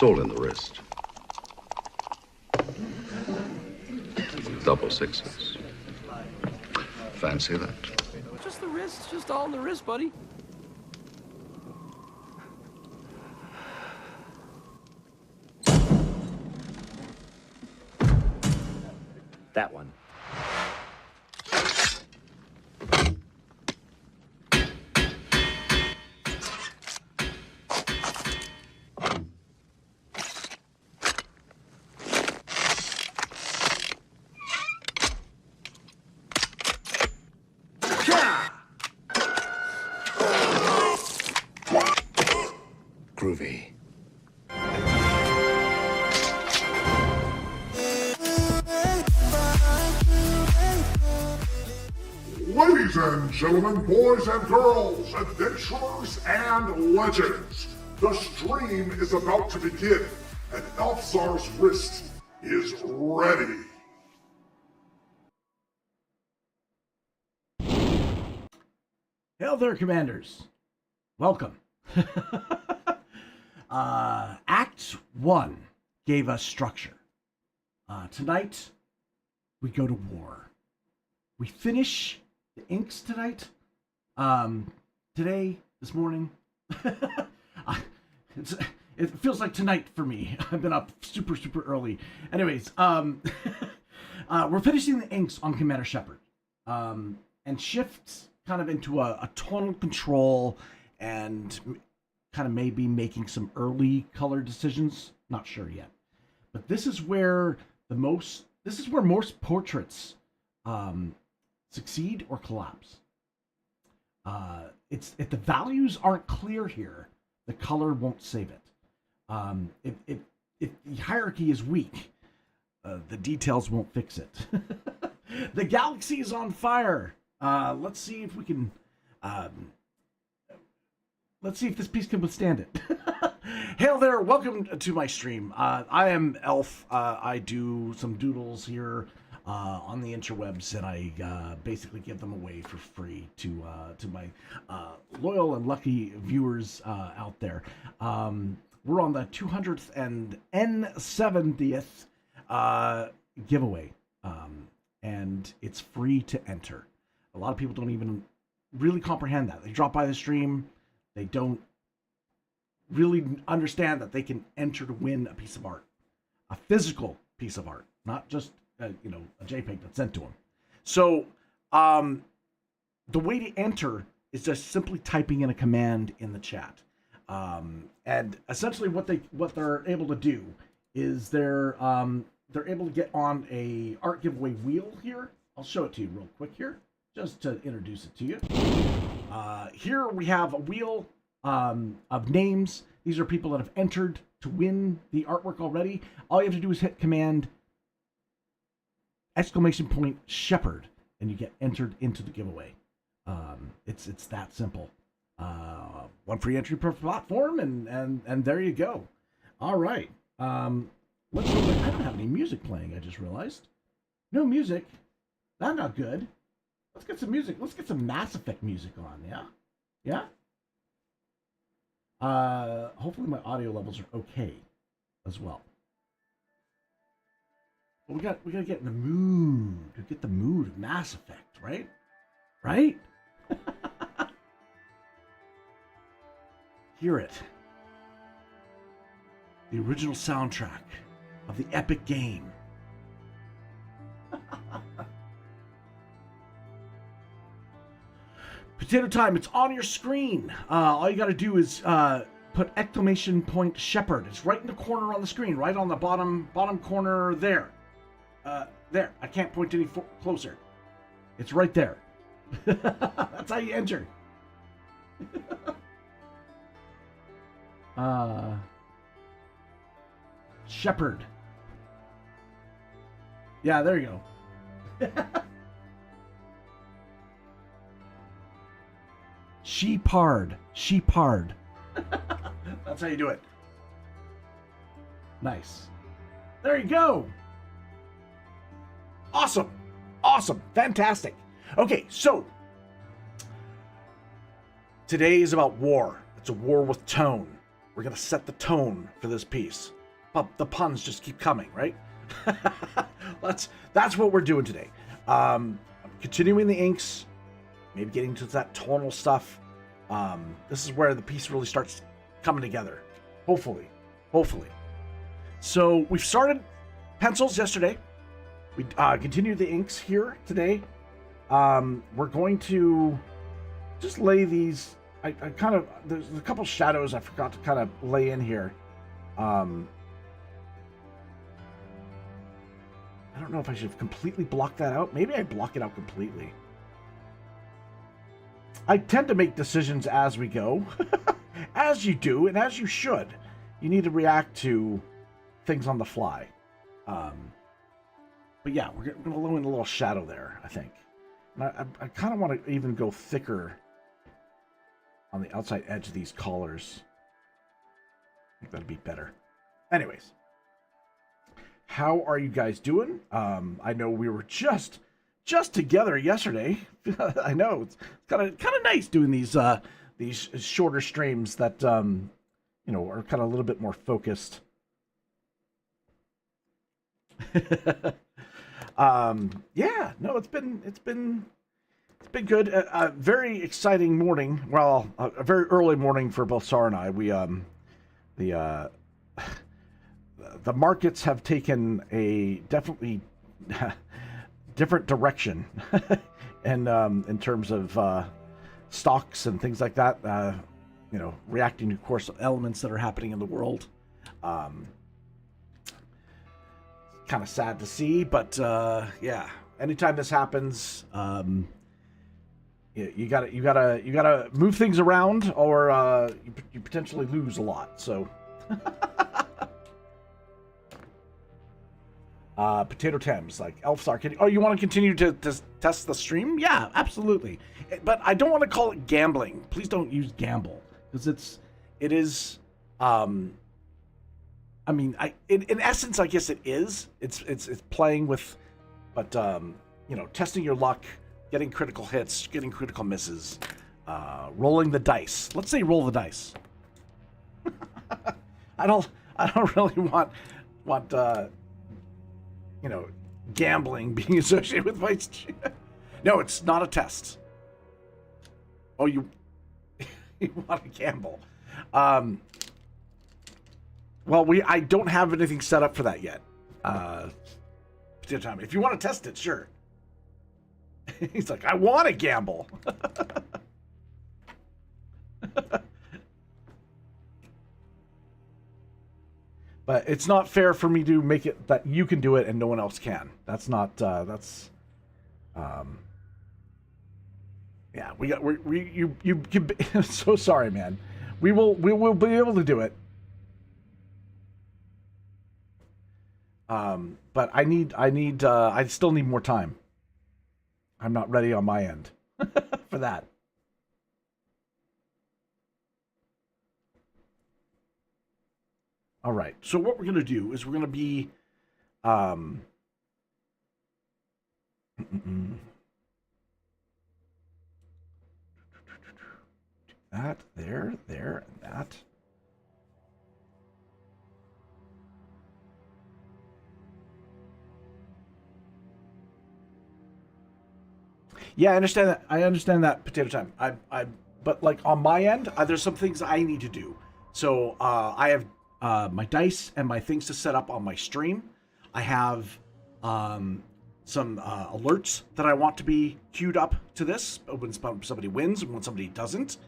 all in the wrist. Double sixes. Fancy that? Just the wrist, just all in the wrist, buddy. That one. Groovy. Ladies and gentlemen, boys and girls, adventurers and legends, the stream is about to begin, and ELFSAR's wrist is ready. Hail there, Commanders. Welcome. Act 1 gave us structure. Tonight, we go to war. We finish the inks tonight. This morning. It feels like tonight for me. I've been up super early. Anyways, we're finishing the inks on Commander Shepard. And shift kind of into a tonal control and kind of maybe making some early color decisions. Not sure yet. But this is where most portraits succeed or collapse. If the values aren't clear here, the color won't save it. If the hierarchy is weak, the details won't fix it. The galaxy is on fire. Let's see if we can. Let's see if this piece can withstand it. Hail there! Welcome to my stream. I am Elf. I do some doodles here on the interwebs, and I basically give them away for free to my loyal and lucky viewers out there. We're on the 200th and N70th giveaway, and it's free to enter. A lot of people don't even really comprehend that. They drop by the stream, they don't really understand that they can enter to win a piece of art, a physical piece of art, not just a JPEG that's sent to them. So the way to enter is just simply typing in a command in the chat, and essentially what they're able to do is they're able to get on a art giveaway wheel here. I'll show it to you real quick here, just to introduce it to you. Here we have a wheel of names. These are people that have entered to win the artwork already. All you have to do is hit command !Shepard, and you get entered into the giveaway. It's that simple. One free entry per platform, and there you go. All right. Let's go. I don't have any music playing. I just realized. No music. That's not good. Let's get some music. Let's get some Mass Effect music on. Yeah. Hopefully my audio levels are okay as well. But we gotta get in the mood to get the mood of Mass Effect, right? Right? Hear it. The original soundtrack of the epic game. Potato time, it's on your screen. All you gotta do is put !Shepard. It's right in the corner on the screen, right on the bottom corner there. There. I can't point any closer. It's right there. That's how you enter. Shepard. Yeah, there you go. Shepard. That's how you do it. Nice. There you go. Awesome. Fantastic. Okay, so today is about war. It's a war with tone. We're going to set the tone for this piece. the puns just keep coming, right? That's what we're doing today. I'm continuing the inks, maybe getting to that tonal stuff. This is where the piece really starts coming together. Hopefully. So we've started pencils yesterday. We continued the inks here today. We're going to just lay these. I kind of, there's a couple shadows I forgot to kind of lay in here. I don't know if I should completely block that out. Maybe I block it out completely. I tend to make decisions as we go, as you do, and as you should. You need to react to things on the fly. But yeah, we're going to lower in a little shadow there, I think. And I kind of want to even go thicker on the outside edge of these collars. I think that'd be better. Anyways, how are you guys doing? I know we were just together yesterday. I know it's kind of nice doing these shorter streams that you know, are kind of a little bit more focused. Yeah, no, it's been good. A very exciting morning. Well, a very early morning for both Sar and I. We the markets have taken a definitely different direction, and in terms of stocks and things like that. You know, reacting to, of course, elements that are happening in the world. Kind of sad to see, but yeah. Anytime this happens, you gotta move things around, or you potentially lose a lot. So, Potato Thames, like ELFSAR, you want to continue to test the stream? Yeah, absolutely. But I don't want to call it gambling. Please don't use gamble, because it is. I mean, in essence, I guess it is. It's playing with, but you know, testing your luck, getting critical hits, getting critical misses, rolling the dice. Let's say roll the dice. I don't really want you know, gambling being associated with my stream. No, it's not a test. Oh, you want to gamble? Well, I don't have anything set up for that yet. Time. If you want to test it, sure. He's like, I want to gamble. But it's not fair for me to make it that you can do it and no one else can. That's not. That's. Yeah, you can. So sorry, man. We will be able to do it. But I still need more time. I'm not ready on my end for that. All right. So what we're going to do is we're going to be, that, there, and that. Yeah, I understand that. I understand that, Potato Time. But like on my end, there's some things I need to do. So I have my dice and my things to set up on my stream. I have some alerts that I want to be queued up to this when somebody wins and when somebody doesn't.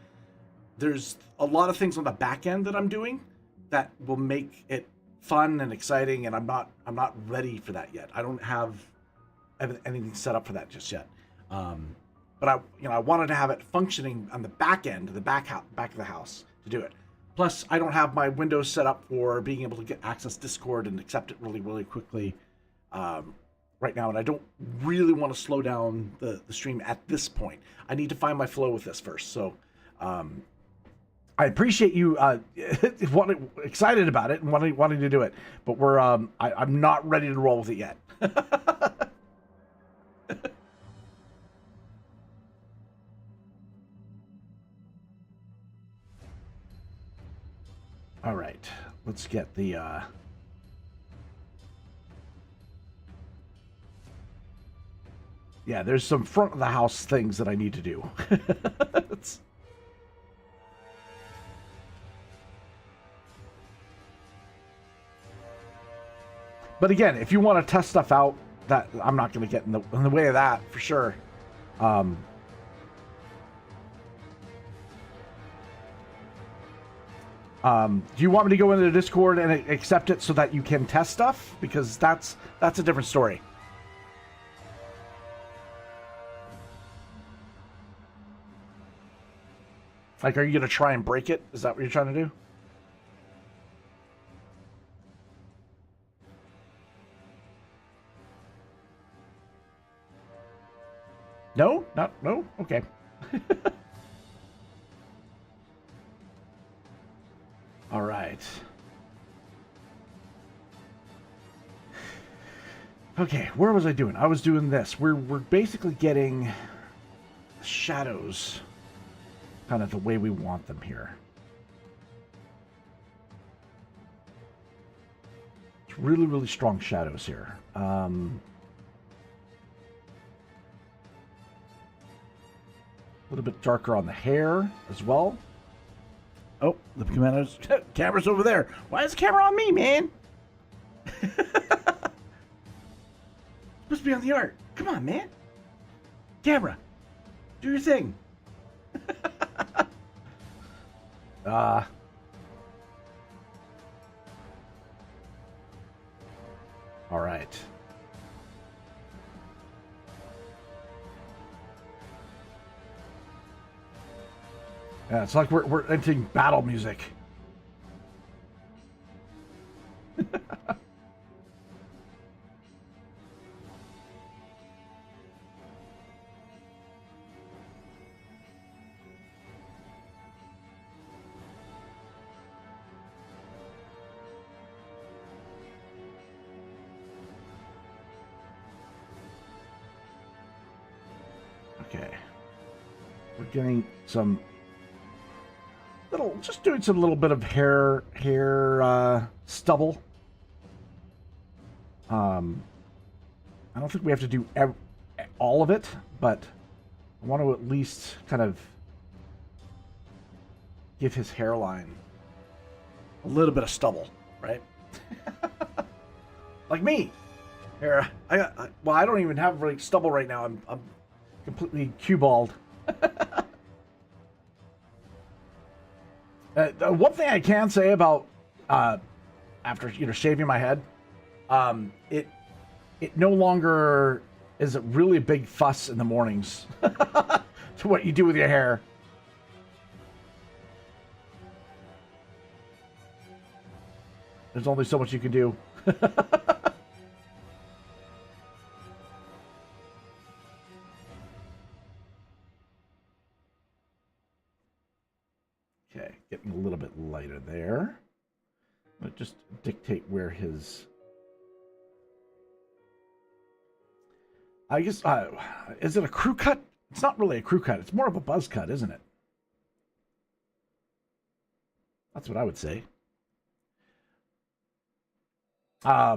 There's a lot of things on the back end that I'm doing that will make it fun and exciting, and I'm not ready for that yet. I don't have anything set up for that just yet. But I wanted to have it functioning on the back end, the back of the house to do it. Plus, I don't have my Windows set up for being able to get access Discord and accept it really, really quickly right now. And I don't really want to slow down the stream at this point. I need to find my flow with this first. So I appreciate you excited about it and wanting to do it. But I'm not ready to roll with it yet. All right, let's get the Yeah, there's some front of the house things that I need to do. But again, if you want to test stuff out, that I'm not going to get in the way of that for sure. Do you want me to go into the Discord and accept it so that you can test stuff? Because that's a different story. Like, are you going to try and break it? Is that what you're trying to do? No? No? Okay. All right. Okay, where was I doing? I was doing this. We're basically getting shadows kind of the way we want them here. It's really, really strong shadows here. A little bit darker on the hair as well. Oh, the camera's over there. Why is the camera on me, man? Supposed to be on the art. Come on, man. Camera, do your thing. All right. Yeah, it's like we're entering battle music. Okay. We're getting some just doing some little bit of hair stubble. I don't think we have to do all of it, but I want to at least kind of give his hairline a little bit of stubble, right? Like me. Here, well, I don't even have really stubble right now. I'm completely cue bald. One thing I can say about after shaving my head, it no longer is a really big fuss in the mornings to what you do with your hair. There's only so much you can do. Okay, getting a little bit lighter there. But just dictate where his... I guess, is it a crew cut? It's not really a crew cut. It's more of a buzz cut, isn't it? That's what I would say.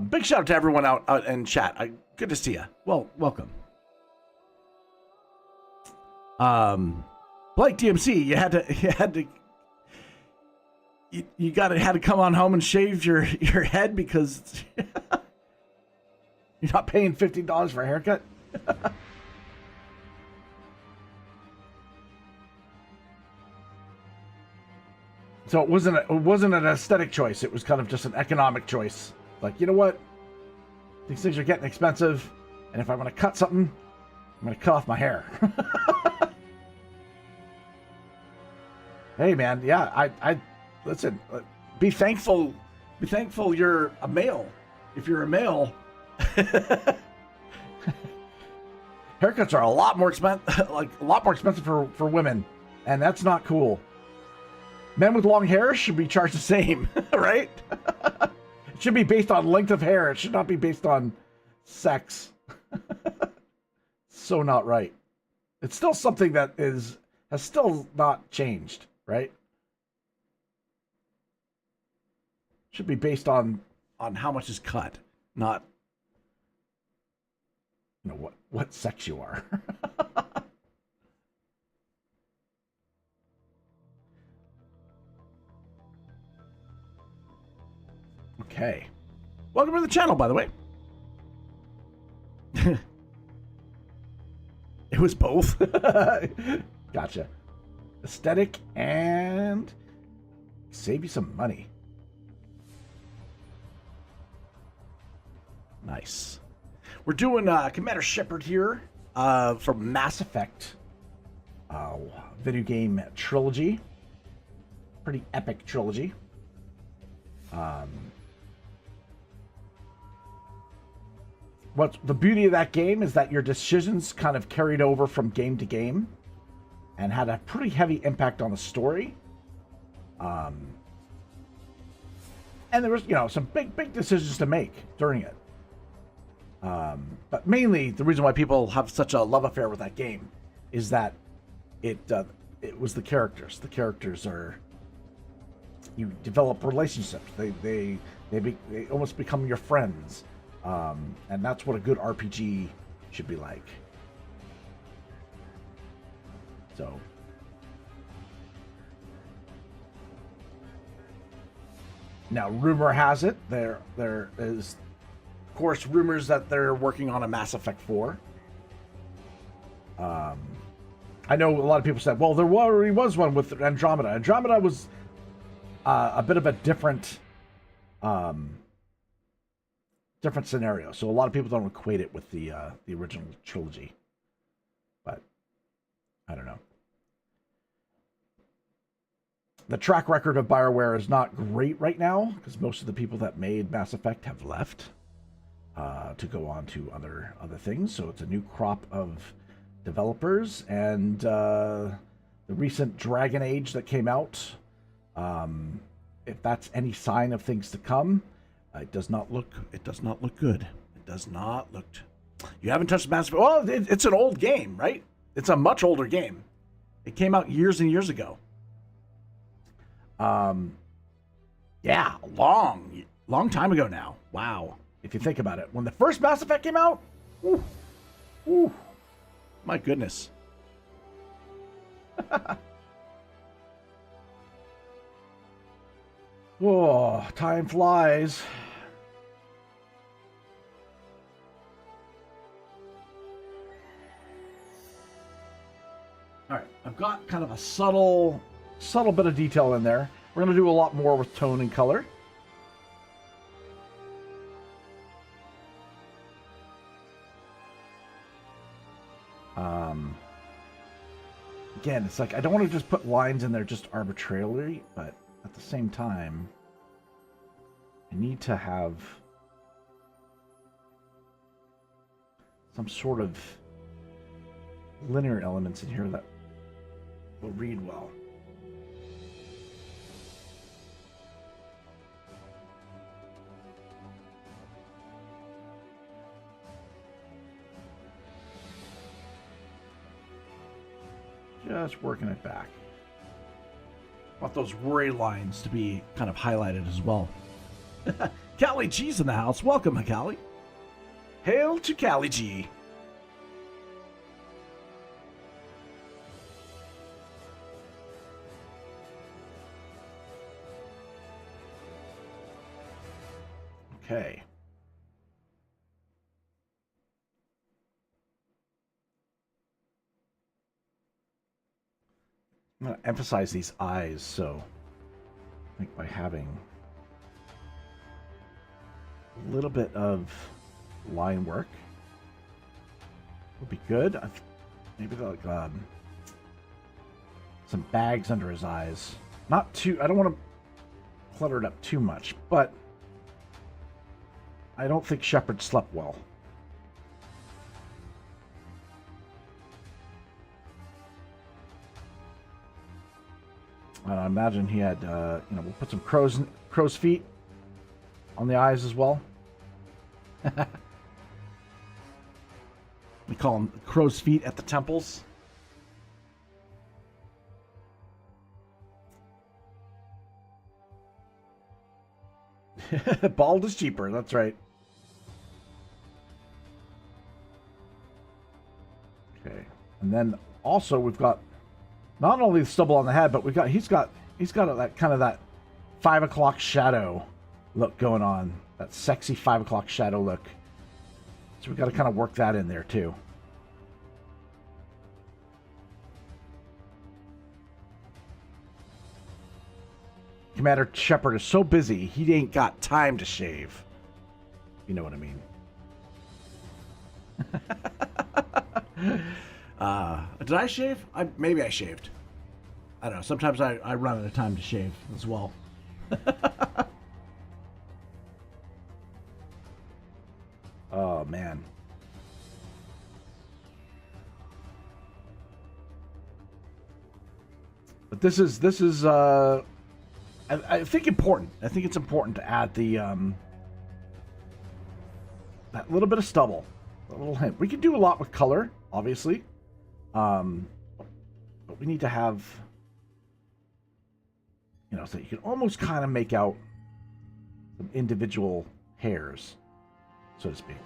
Big shout out to everyone out in chat. Good to see you. Well, welcome. Blake DMC, you had to had to come on home and shave your head because you're not paying $50 for a haircut. So it wasn't an aesthetic choice. It was kind of just an economic choice. Like, you know what? These things are getting expensive, and if I'm going to cut something, I'm going to cut off my hair. Hey, man, yeah, I listen. Be thankful you're a male. If you're a male, haircuts are a lot more expensive for women, and that's not cool. Men with long hair should be charged the same, right? It should be based on length of hair. It should not be based on sex. So not right. It's still something that has still not changed, right? Should be based on how much is cut, not what sex you are. Okay. Welcome to the channel, by the way. It was both. Gotcha. Aesthetic and save you some money. Nice. We're doing Commander Shepard here from Mass Effect video game trilogy. Pretty epic trilogy. What's the beauty of that game is that your decisions kind of carried over from game to game and had a pretty heavy impact on the story. And there was, some big decisions to make during it. But mainly the reason why people have such a love affair with that game is that it was the characters. The characters are, you develop relationships. They almost become your friends. And that's what a good RPG should be like. So, now rumor has it there is, of course, rumors that they're working on a Mass Effect 4. I know a lot of people said, well, there already was one with Andromeda. Andromeda was a bit of a different scenario, so a lot of people don't equate it with the original trilogy. But I don't know. The track record of BioWare is not great right now because most of the people that made Mass Effect have left to go on to other things. So it's a new crop of developers, and the recent Dragon Age that came out, if that's any sign of things to come, it does not look good. It does not look. You haven't touched Mass Effect. Well, it's an old game, right? It's a much older game. It came out years and years ago. Yeah, long time ago now. Wow. If you think about it, when the first Mass Effect came out, my goodness. Whoa, time flies. All right, I've got kind of a subtle bit of detail in there. We're going to do a lot more with tone and color. Again, it's like I don't want to just put lines in there just arbitrarily, but at the same time, I need to have some sort of linear elements in here that will read well. Just working it back. Want those worry lines to be kind of highlighted as well. Callie G's in the house. Welcome, Callie. Hail to Callie G. Okay. I'm going to emphasize these eyes, so I think by having a little bit of line work would be good. Maybe like some bags under his eyes. Not too, I don't want to clutter it up too much, but I don't think Shepard slept well. I imagine he had, we'll put some crow's feet on the eyes as well. We call them crow's feet at the temples. Bald is cheaper, that's right. And then also we've got not only the stubble on the head, but he's got that kind of that 5 o'clock shadow look going on. That sexy 5 o'clock shadow look. So we've got to kind of work that in there too. Commander Shepard is so busy, he ain't got time to shave. You know what I mean. Did I shave? Maybe I shaved. I don't know. Sometimes I run out of time to shave as well. Oh, man. But this is I think important. I think it's important to add the that little bit of stubble, a little hint. We can do a lot with color, obviously, but we need to have, you know, so you can almost kind of make out some individual hairs, so to speak.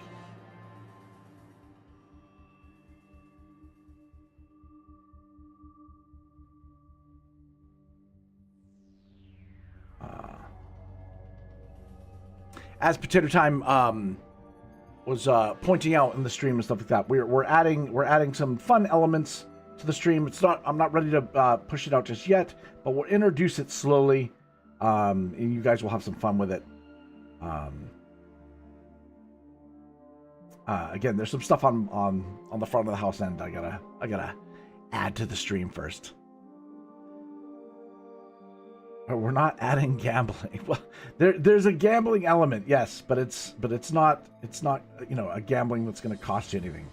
As Potato Time was pointing out in the stream and stuff like that, we're adding some fun elements to the stream. I'm not ready to push it out just yet, but we'll introduce it slowly, and you guys will have some fun with it. Again, there's some stuff on the front of the house end I gotta add to the stream first. But we're not adding gambling. Well, there's a gambling element, yes, but it's not you know, a gambling that's going to cost you anything.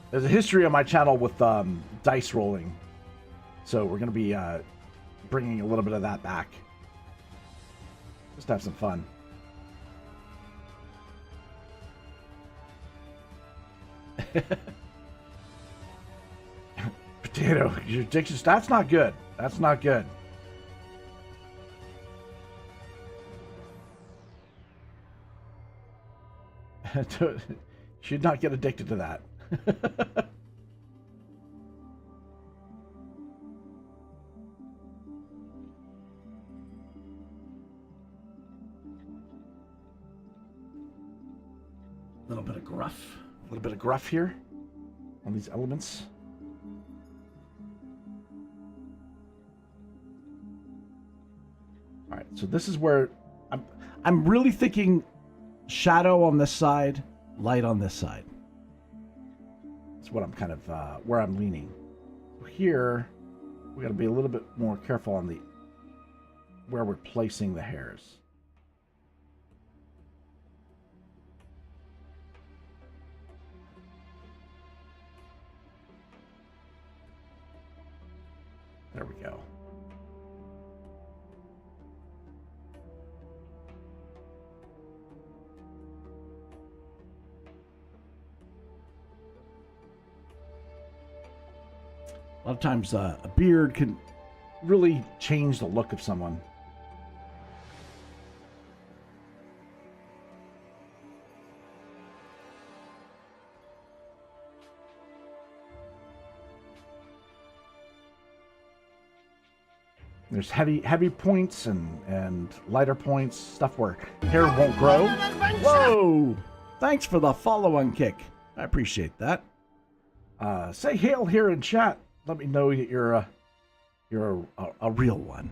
There's a history on my channel with dice rolling, so we're going to be bringing a little bit of that back. Just to have some fun. Potato, your addiction. That's not good. That's not good. Should not get addicted to that. A little bit of gruff. A little bit of gruff here on these elements. All right, so this is where I'm really thinking shadow on this side, light on this side. That's what I'm kind of where I'm leaning. Here, we got to be a little bit more careful on the where we're placing the hairs. There we go. A lot of times a beard can really change the look of someone. There's heavy points and lighter points, stuff where hair won't grow. Whoa! Thanks for the follow-on kick. I appreciate that. Say hail here in chat. Let me know that you're a real one.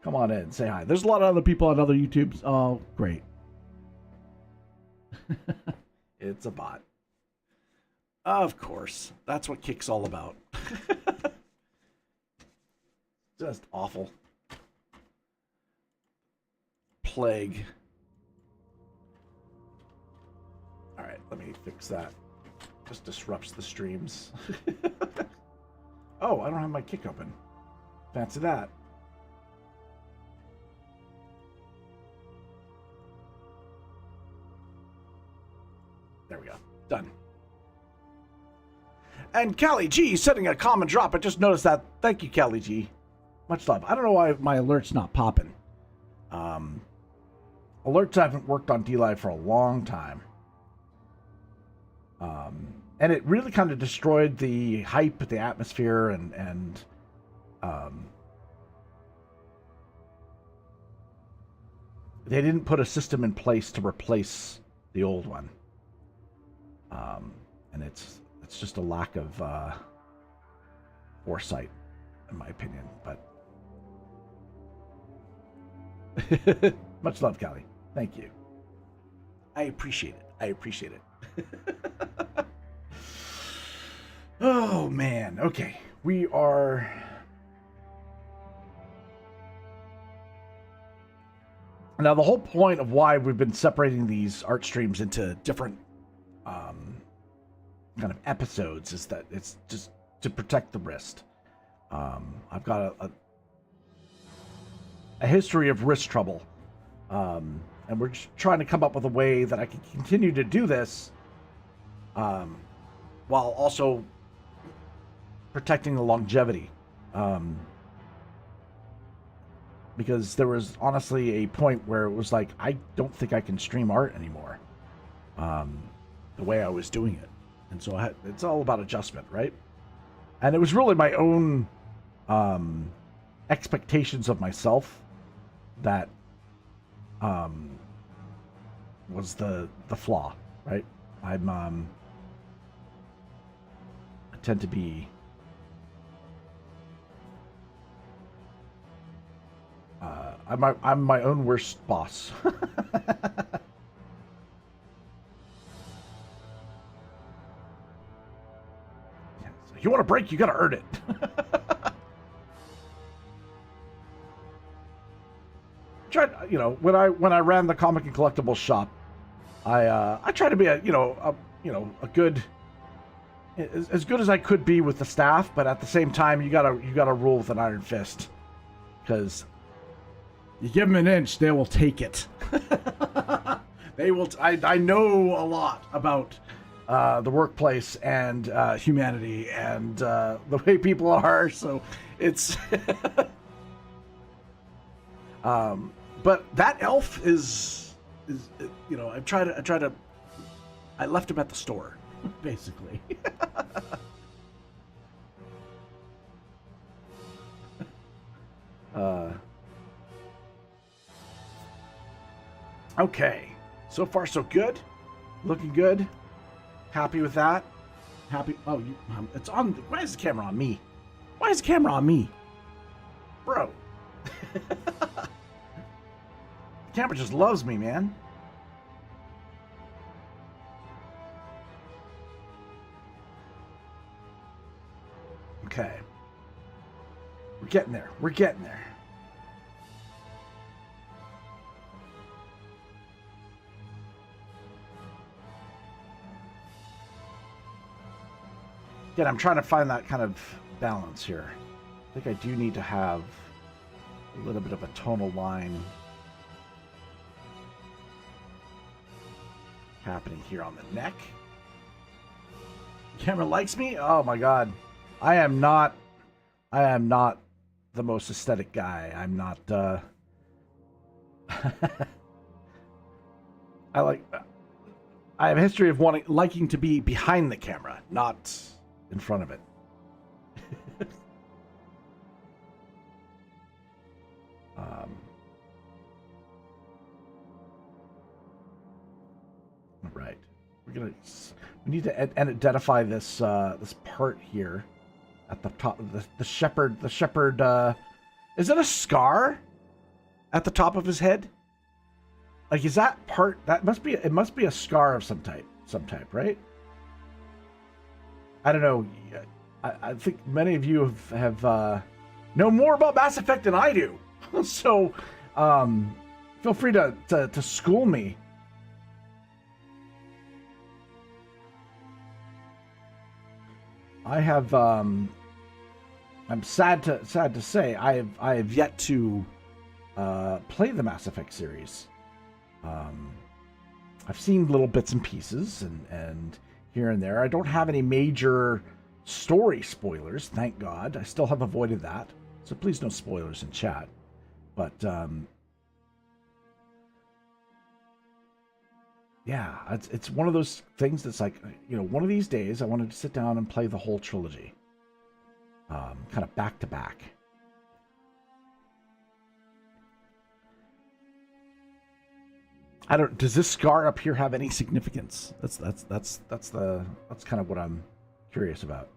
Come on in, say hi. There's a lot of other people on other YouTubes. Oh, great. It's a bot. Of course. That's what Kick's all about. Just awful. Plague. Alright, let me fix that. Just disrupts the streams. Oh, I don't have my Kick open. Fancy that. There we go. Done. And Callie G setting a common drop. I just noticed that. Thank you, Callie G. Much love. I don't know why my alert's not popping. Alerts haven't worked on DLive for a long time. And it really kind of destroyed the hype, the atmosphere, and they didn't put a system in place to replace the old one. And it's just a lack of foresight, in my opinion. But much love, Callie. Thank you. I appreciate it. I appreciate it. Oh, man. Okay. We are... Now, the whole point of why we've been separating these art streams into different kind of episodes is that it's just to protect the wrist. I've got a history of wrist trouble. And we're just trying to come up with a way that I can continue to do this while also protecting the longevity. Because there was honestly a point where it was like, I don't think I can stream art anymore the way I was doing it. And so it's all about adjustment, right? And it was really my own expectations of myself that was the flaw, right? I tend to be I'm my own worst boss. So you want a break, you gotta earn it. Tried, when I ran the comic and collectibles shop, I tried to be a good, as good as I could be with the staff, but at the same time you gotta rule with an iron fist, because you give them an inch, they will take it. They will. I know a lot about the workplace and humanity and the way people are, so it's. But that elf is I left him at the store, basically. Okay, so far so good, looking good, happy with that, happy. Oh, it's on. Why is the camera on me? Why is the camera on me, bro? The camera just loves me, man. Okay, we're getting there. We're getting there. Again, I'm trying to find that kind of balance here. I think I do need to have a little bit of a tonal line happening here on the neck. The camera likes me? Oh my god. I am not the most aesthetic guy. I'm not I have a history of liking to be behind the camera, not in front of it. Right. We need to identify this this part here at the top of the Shepard. The Shepard. Is it a scar at the top of his head? Like, is that part? That must be. It must be a scar of some type, right? I don't know. I think many of you have know more about Mass Effect than I do. So, feel free to school me. I have. I'm sad to say I have yet to play the Mass Effect series. I've seen little bits and pieces and here and there. I don't have any major story spoilers, thank God. I still have avoided that. So please no spoilers in chat. But yeah, it's one of those things that's like, you know, one of these days I wanted to sit down and play the whole trilogy, kind of back to back. I don't. Does this scar up here have any significance? That's kind of what I'm curious about.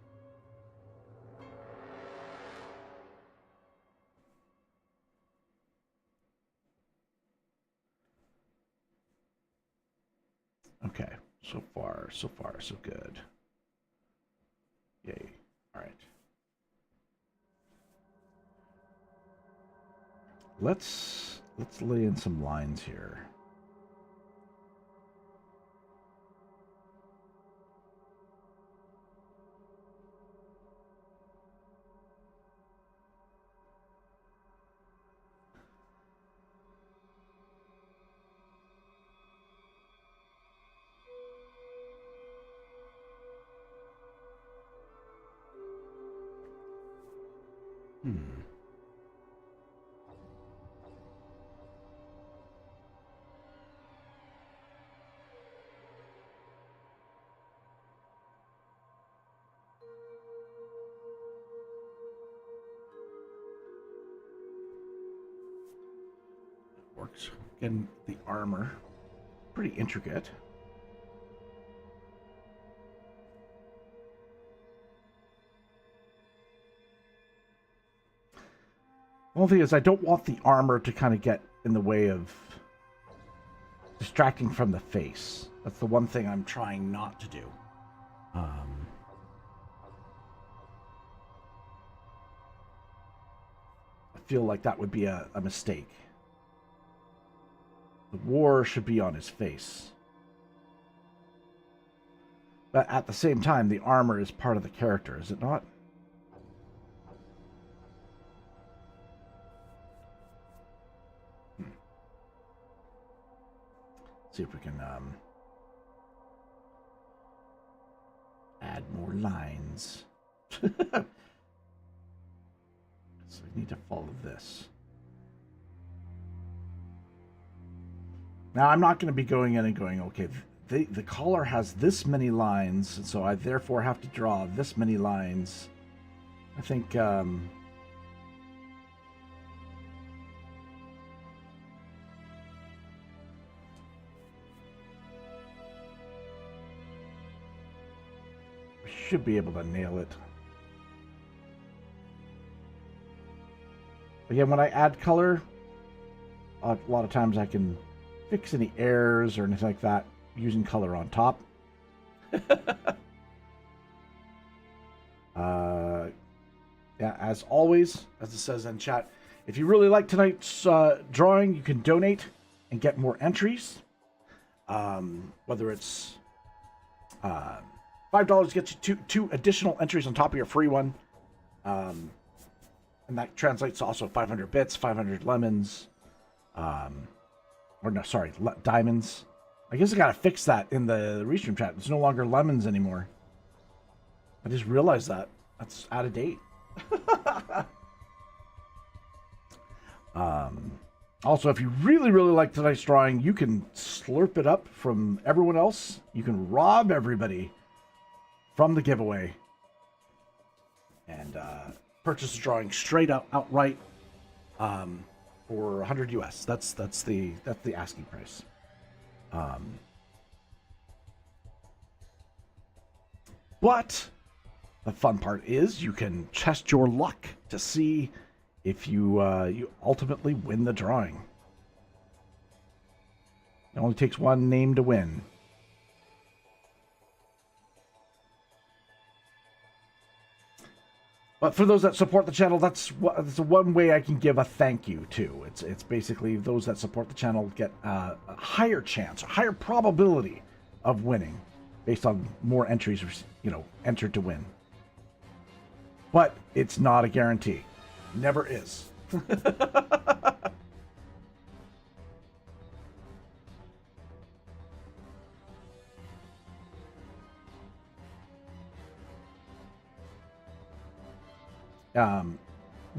Okay, so far so good. Yay. All right. Let's lay in some lines here. Works. Again, the armor, pretty intricate. One thing is, I don't want the armor to kind of get in the way of distracting from the face. That's the one thing I'm trying not to do. I feel like that would be a mistake. The war should be on his face. But at the same time, the armor is part of the character, is it not? See if we can add more lines. So we need to follow this. Now I'm not going to be going in and going, okay, the collar has this many lines, and so I therefore have to draw this many lines. I think should be able to nail it. Again, when I add color, a lot of times I can fix any errors or anything like that using color on top. Yeah, as always, as it says in chat, if you really like tonight's drawing, you can donate and get more entries. Whether it's $5 gets you two additional entries on top of your free one. And that translates to also 500 bits, 500 lemons. Or no, sorry, diamonds. I guess I gotta fix that in the restream chat. It's no longer lemons anymore. I just realized that. That's out of date. Also, if you really, really like tonight's drawing, you can slurp it up from everyone else. You can rob everybody from the giveaway and purchase the drawing straight up outright for 100 US. That's the asking price. But the fun part is you can test your luck to see if you ultimately win the drawing. It only takes one name to win. But for those that support the channel, that's one way I can give a thank you to. It's basically those that support the channel get a higher chance, a higher probability of winning based on more entries, entered to win. But it's not a guarantee. Never is.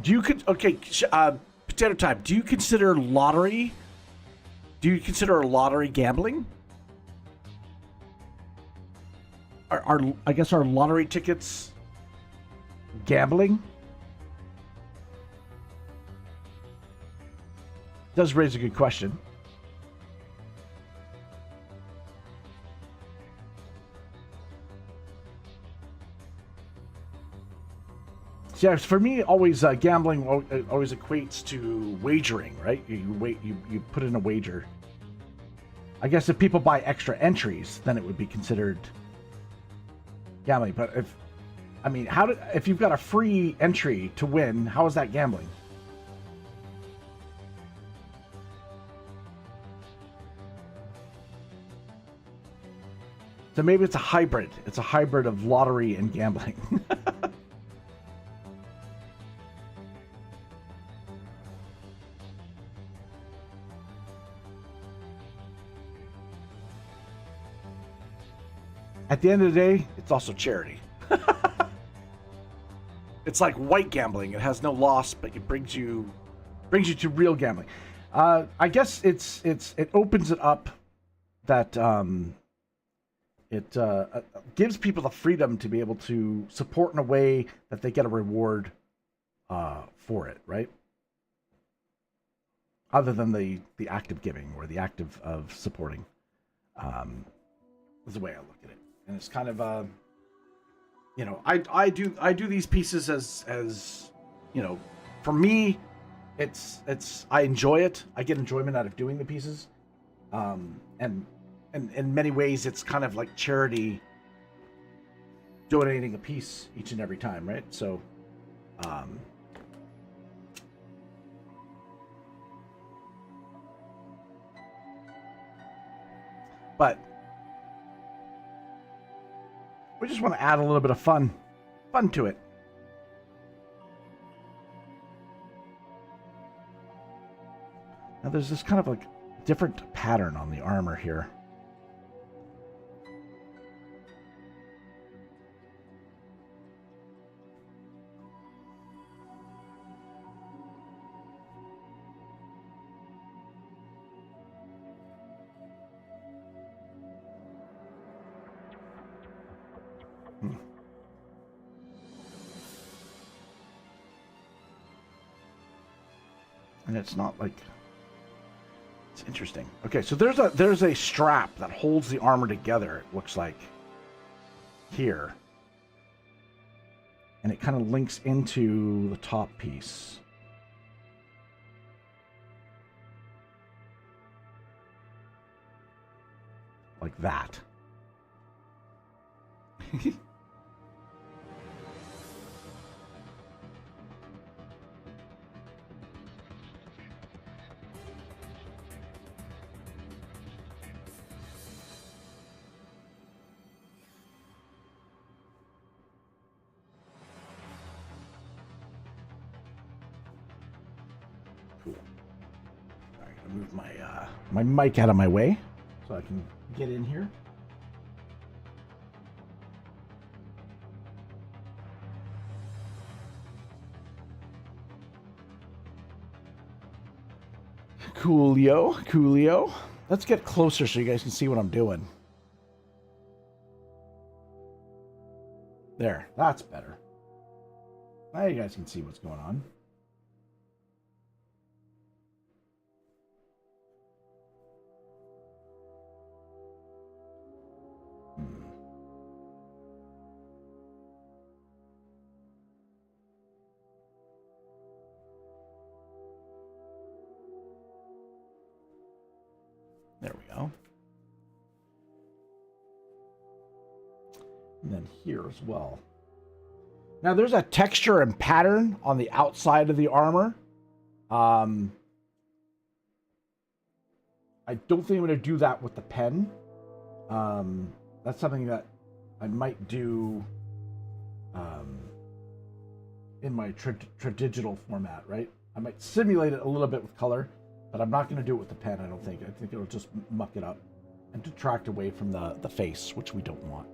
Do you Potato Time? Do you consider lottery? Do you consider lottery gambling? Are I guess are lottery tickets gambling? Does raise a good question. Yeah, for me, always gambling always equates to wagering, right? You put in a wager. I guess if people buy extra entries, then it would be considered gambling. But if you've got a free entry to win, how is that gambling? So maybe it's a hybrid. It's a hybrid of lottery and gambling. At the end of the day, it's also charity. It's like white gambling. It has no loss, but it brings you to real gambling. I guess it opens it up that it gives people the freedom to be able to support in a way that they get a reward for it, right? Other than the act of giving or the act of supporting. Is the way I look at it. And it's kind of I do these pieces as for me it's I enjoy it. I get enjoyment out of doing the pieces. And in many ways it's kind of like charity, donating a piece each and every time, right? So but we just want to add a little bit of fun to it. Now there's this kind of like different pattern on the armor here. And it's not like it's interesting. Okay, so there's a strap that holds the armor together, it looks like here. And it kind of links into the top piece. Like that. Move my mic out of my way so I can get in here. Coolio. Let's get closer so you guys can see what I'm doing. There, that's better. Now you guys can see what's going on. There we go. And then here as well. Now there's a texture and pattern on the outside of the armor. I don't think I'm going to do that with the pen. That's something that I might do in my tradigital format, right? I might simulate it a little bit with color, but I'm not going to do it with the pen, I don't think. I think it'll just muck it up and detract away from the face, which we don't want.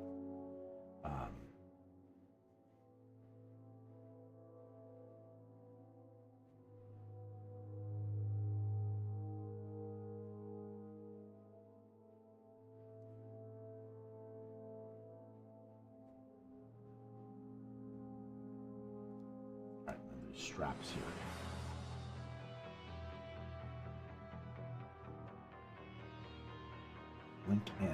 straps here. Link in.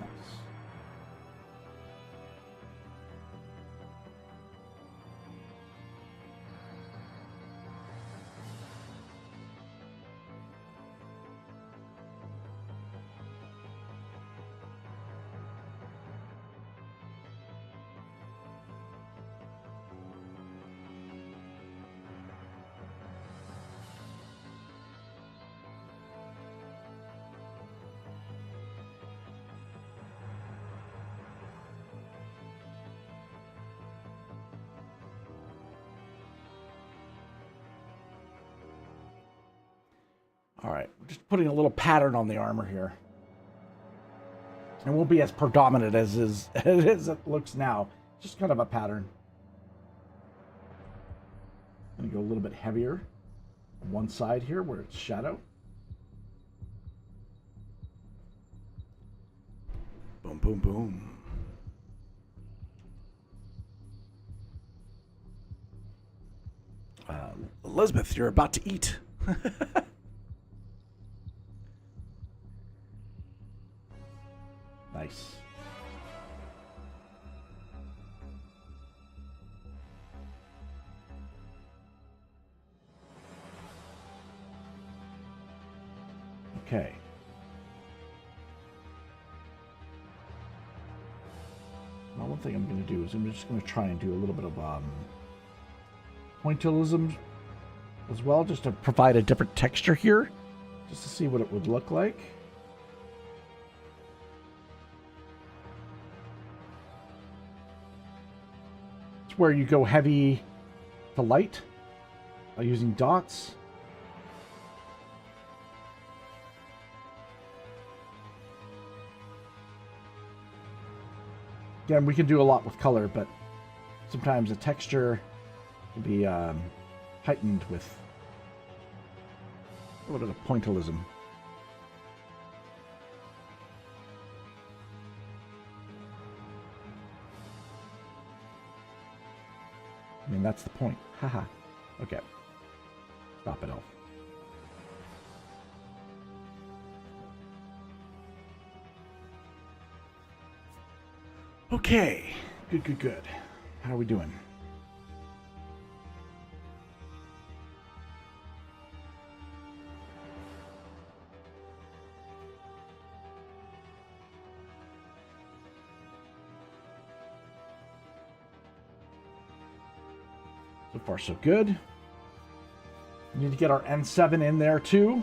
Nice. All right, just putting a little pattern on the armor here. It won't be as predominant as it looks now. Just kind of a pattern. I'm gonna go a little bit heavier on one side here where it's shadow. Boom, boom, boom. Elizabeth, you're about to eat. Nice. Okay. Now, one thing I'm going to do is I'm just going to try and do a little bit of pointillism as well, just to provide a different texture here, just to see what it would look like. It's where you go heavy to light by using dots. Again, we can do a lot with color, but sometimes the texture can be heightened with a little bit of pointillism. I mean, that's the point. Haha. Okay. Stop it, Elf. Okay. Good, good, good. How are we doing? So far, so good. We need to get our N7 in there, too.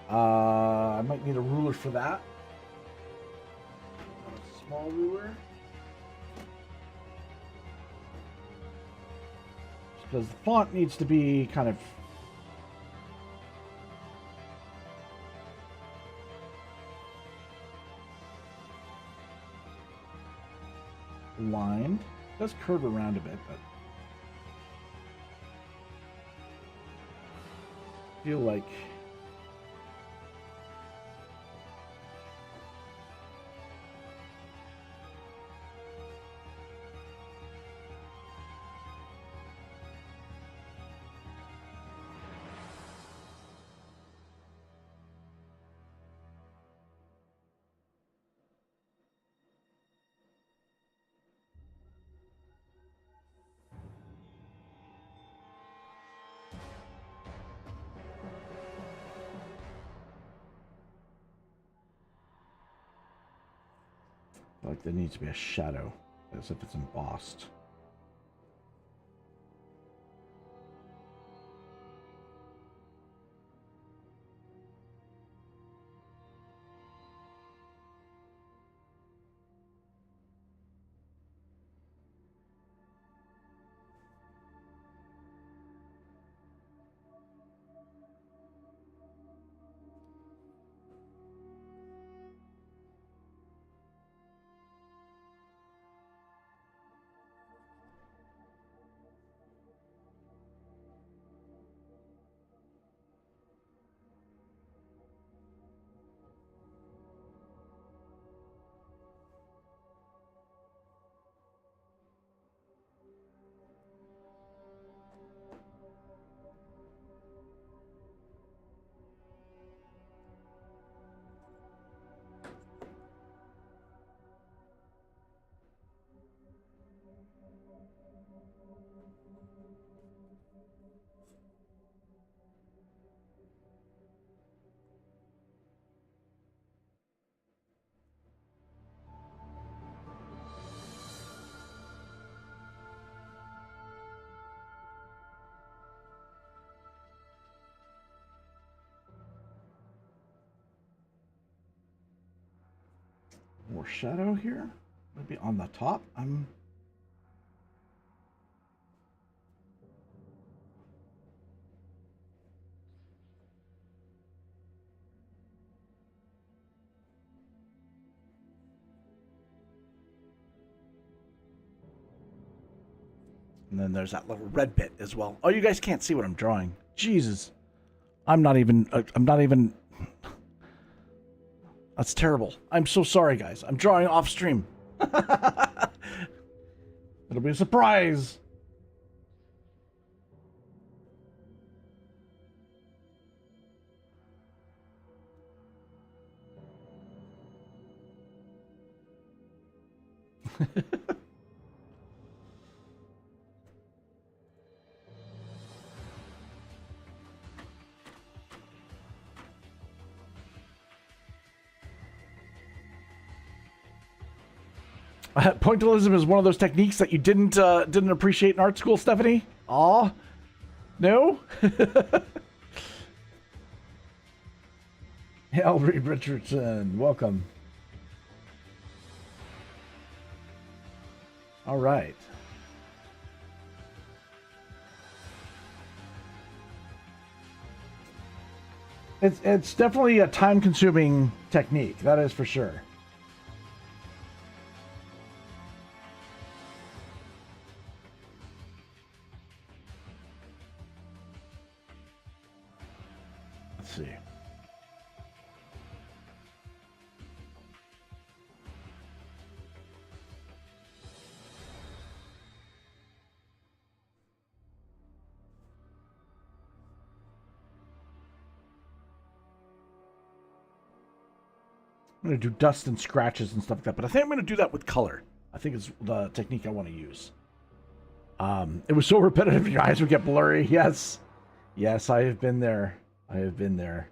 I might need a ruler for that. A small ruler. Because the font needs to be kind of lined. It does curve around a bit, but I feel like there needs to be a shadow, as if it's embossed. More shadow here. Maybe on the top. And then there's that little red bit as well. Oh, you guys can't see what I'm drawing. Jesus. I'm not even. That's terrible. I'm so sorry, guys. I'm drawing off stream. It'll be a surprise. Pointillism is one of those techniques that you didn't appreciate in art school, Stephanie? Aw? No? Ellery Richardson, welcome. All right. It's definitely a time-consuming technique, that is for sure. See. I'm going to do dust and scratches and stuff like that, but I think I'm going to do that with color. I think it's the technique I want to use. It was so repetitive, your eyes would get blurry. Yes. Yes, I have been there. I have been there.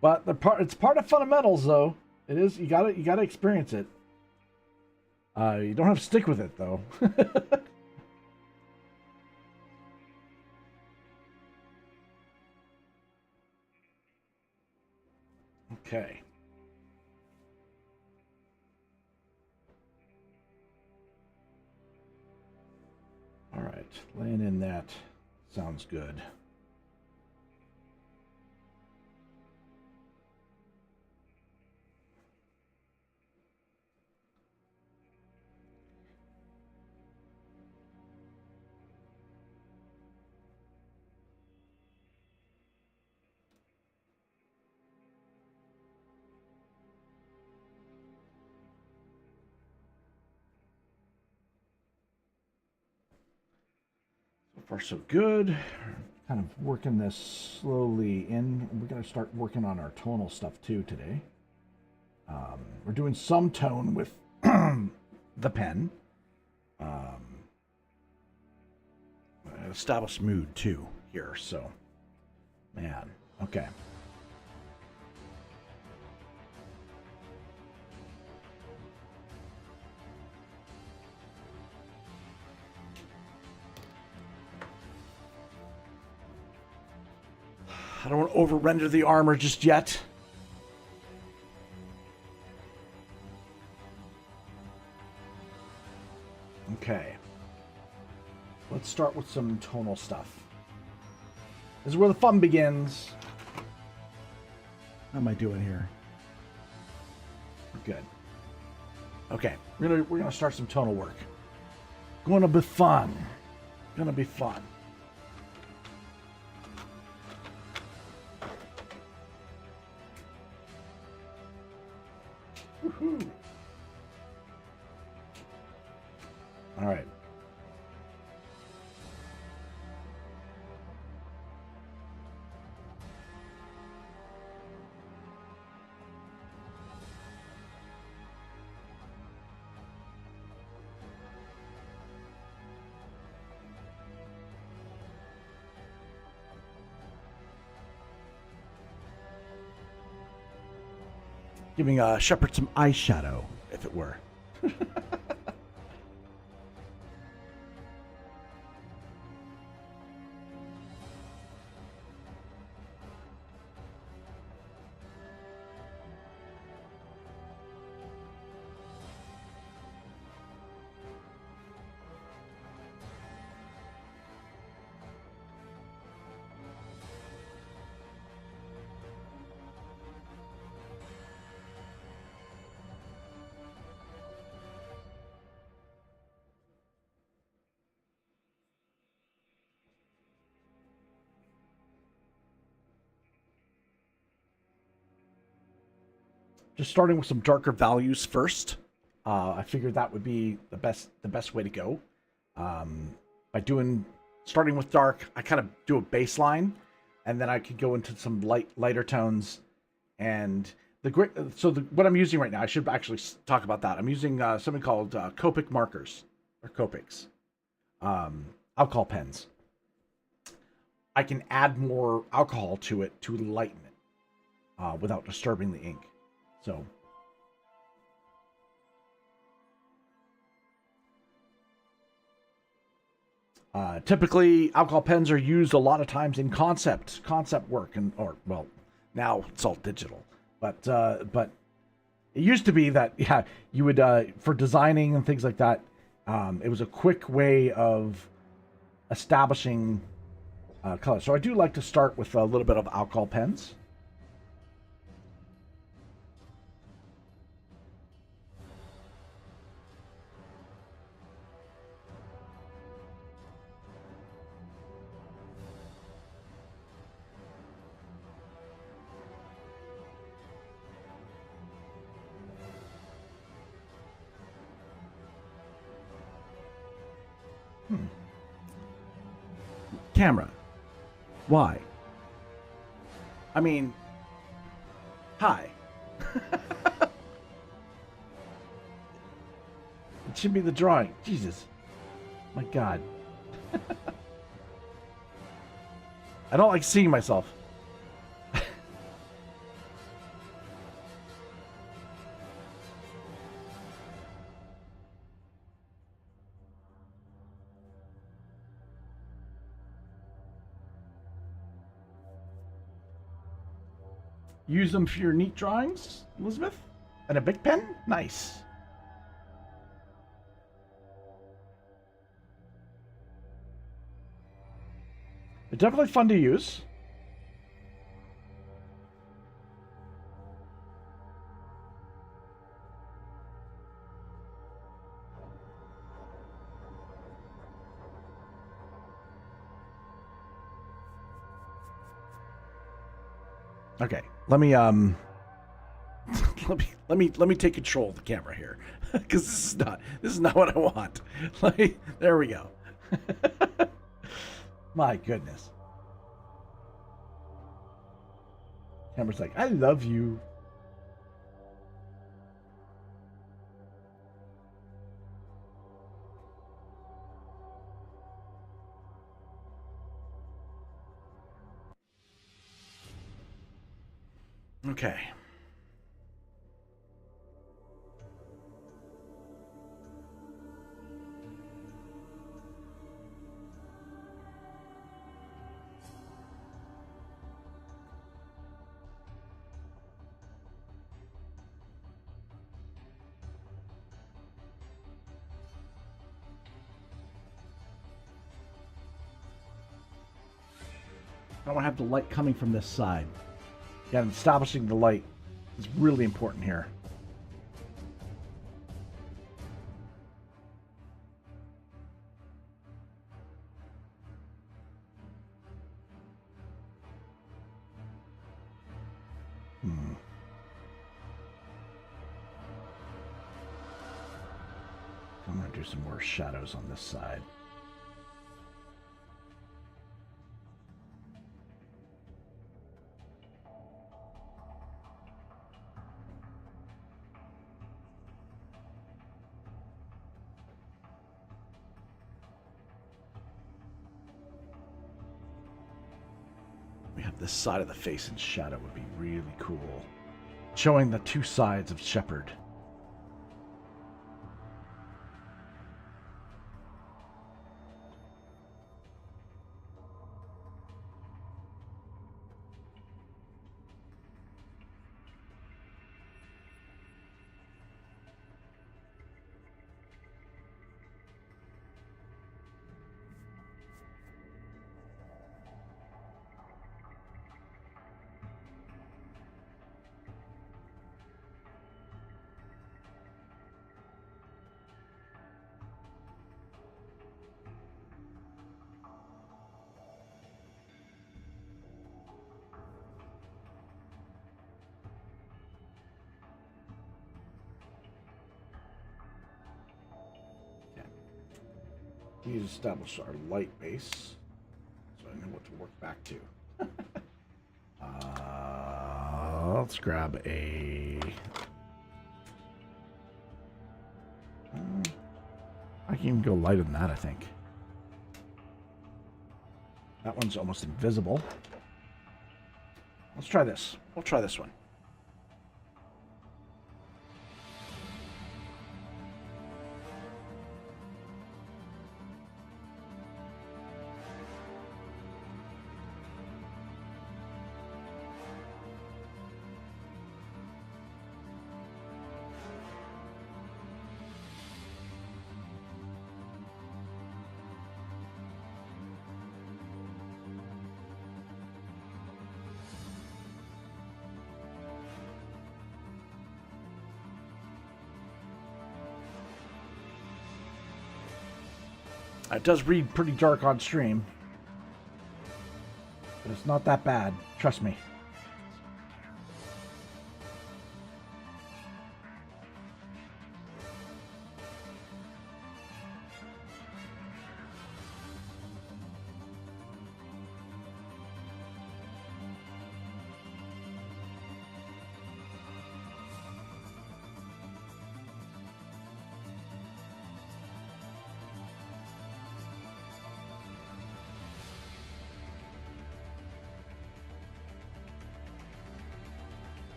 But it's part of fundamentals, though. It is. You gotta experience it. You don't have to stick with it, though. Okay. All right, laying in that sounds good. So far, so good. Kind of working this slowly in. We're going to start working on our tonal stuff too today. We're doing some tone with the pen. Establish mood too here, so man, okay. I don't want to over-render the armor just yet. Okay. Let's start with some tonal stuff. This is where the fun begins. How am I doing here? We're good. Okay, we're gonna start some tonal work. Gonna be fun. Gonna be fun. Woohoo! All right. Giving Shepard some eyeshadow, if it were. just starting with some darker values first. I figured that would be the best way to go. By starting with dark, I kind of do a baseline, and then I could go into some lighter tones. And what I'm using right now, I should actually talk about that. I'm using something called Copic markers or Copics, alcohol pens. I can add more alcohol to it to lighten it without disturbing the ink. So typically alcohol pens are used a lot of times in concept work, now it's all digital, but it used to be that you would for designing and things like that. It was a quick way of establishing color. So I do like to start with a little bit of alcohol pens. Camera. Why? I mean, hi. It should be the drawing. Jesus. My God. I don't like seeing myself. Use them for your neat drawings, Elizabeth? And a big pen? Nice. They're definitely fun to use. Okay, let me let me take control of the camera here, because this is not what I want. There we go. My goodness. Camera's like, I love you. Okay. I want to have the light coming from this side. Again, establishing the light is really important here. I'm going to do some more shadows on this side. This side of the face in shadow would be really cool. Showing the two sides of Shepard. We establish our light base, so I know what to work back to. Let's grab a... I can even go lighter than that, I think. That one's almost invisible. Let's try this. We'll try this one. It does read pretty dark on stream, but it's not that bad. Trust me.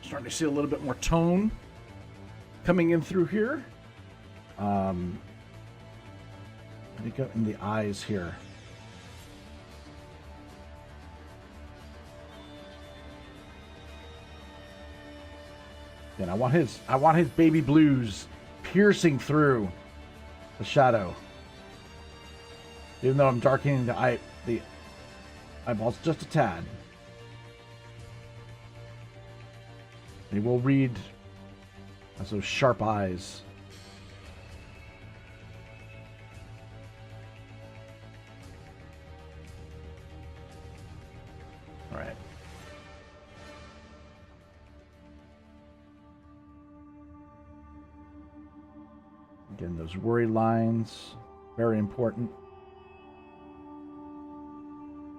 Starting to see a little bit more tone coming in through here. I think in the eyes here. And I want his baby blues piercing through the shadow. Even though I'm darkening the eyeballs just a tad. They will read as those sharp eyes. All right. Again, those worry lines, very important.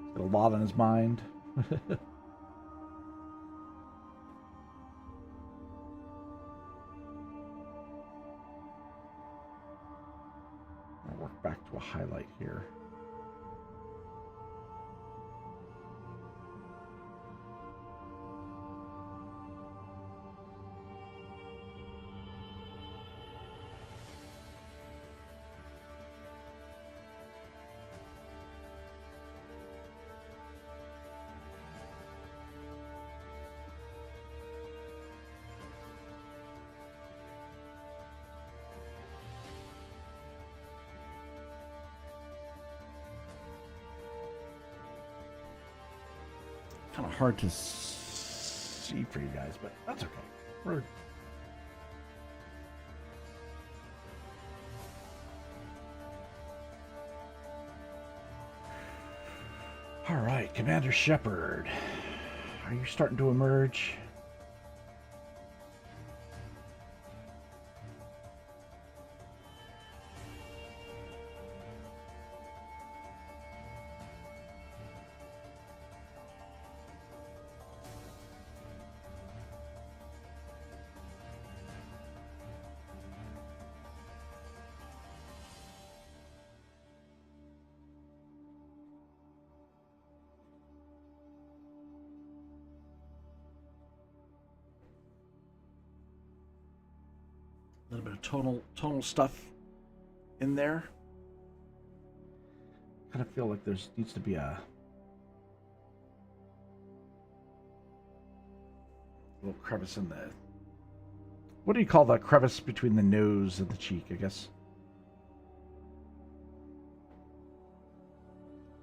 He's got a lot on his mind. Back to a highlight here. Kind of hard to see for you guys, but that's okay. All right, Commander Shepard, are you starting to emerge? A little bit of tonal stuff in there. Kind of feel like there's needs to be a little crevice in the... What do you call the crevice between the nose and the cheek, I guess?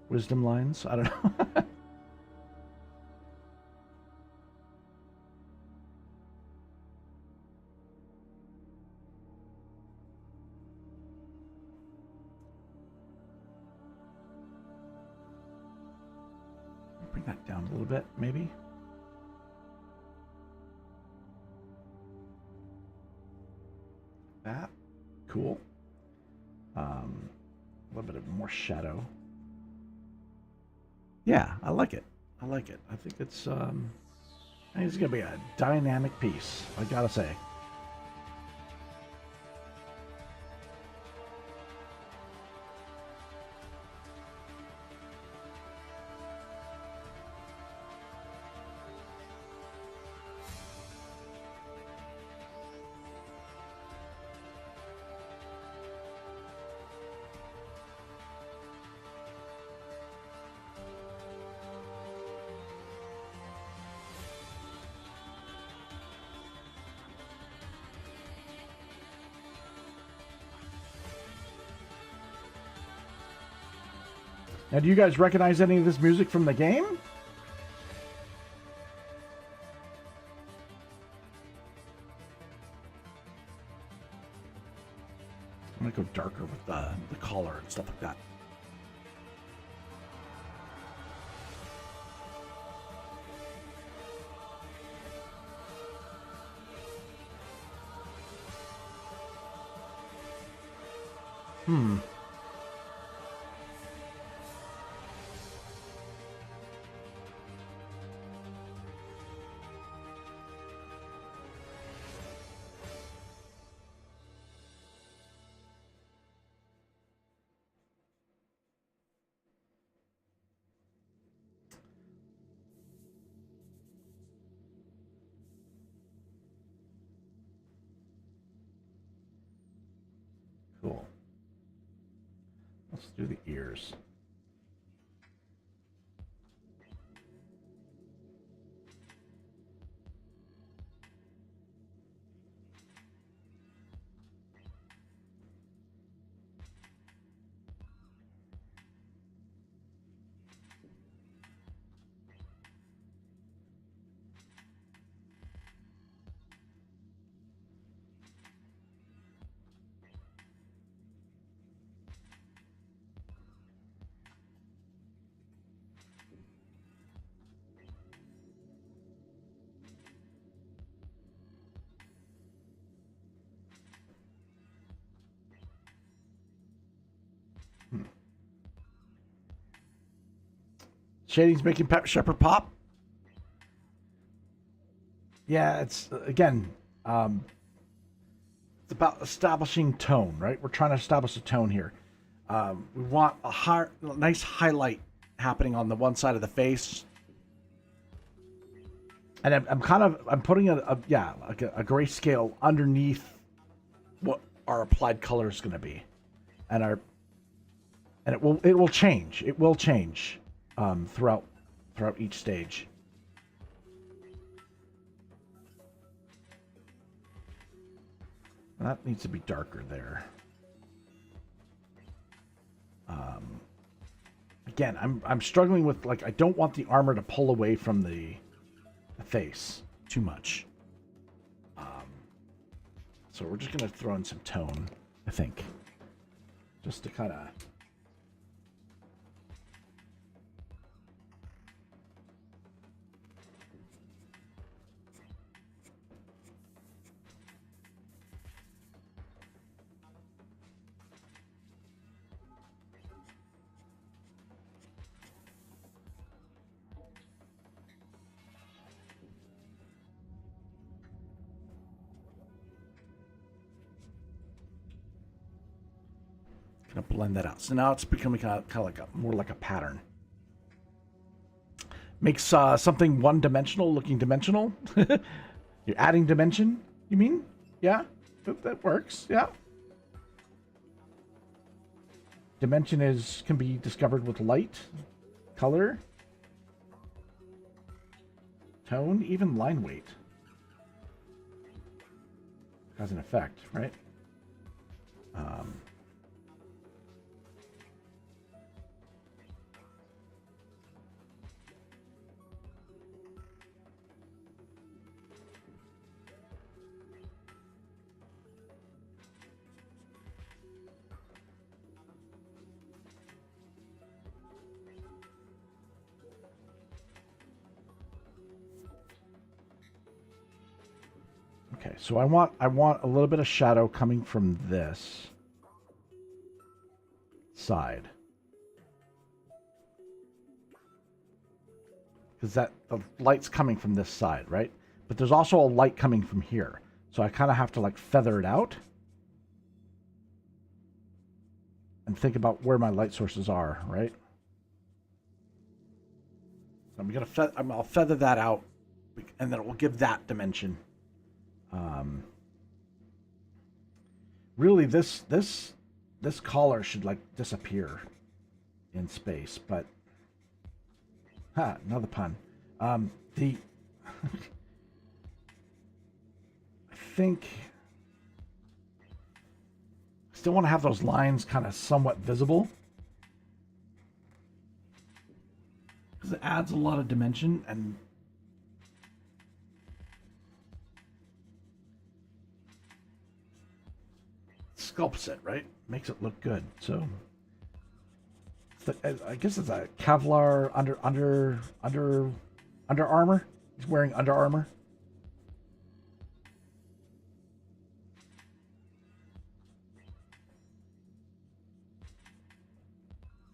Wisdom lines? I don't know. that down a little bit, maybe. That. Cool. A little bit of more shadow. Yeah, I like it. I like it. I think it's going to be a dynamic piece, I gotta say. Now, do you guys recognize any of this music from the game? I'm gonna go darker with the collar and stuff like that. Cool. Let's do the ears. Shading's making Shepard pop. Yeah, it's again, it's about establishing tone, right? We're trying to establish a tone here. We want a nice highlight happening on the one side of the face, and I'm putting a grayscale underneath what our applied color is going to be, and it will change. It will change. Throughout each stage. And that needs to be darker there. Again, I'm struggling with, like, I don't want the armor to pull away from the face too much. So we're just gonna throw in some tone, I think, just to kind of. Gonna blend that out. So now it's becoming kind of like more like a pattern. Makes something one-dimensional looking dimensional. You're adding dimension, you mean? Yeah, that works. Yeah. Dimension can be discovered with light, color, tone, even line weight. Has an effect, right? Okay, so I want a little bit of shadow coming from this side. Because the light's coming from this side, right? But there's also a light coming from here. So I kind of have to like feather it out. And think about where my light sources are, right? So I'll feather that out, and then it will give that dimension. Really, this collar should like disappear in space, but another pun. I think I still want to have those lines kind of somewhat visible because it adds a lot of dimension and sculpts it, right? Makes it look good. So I guess it's a Kevlar under armor. He's wearing under armor.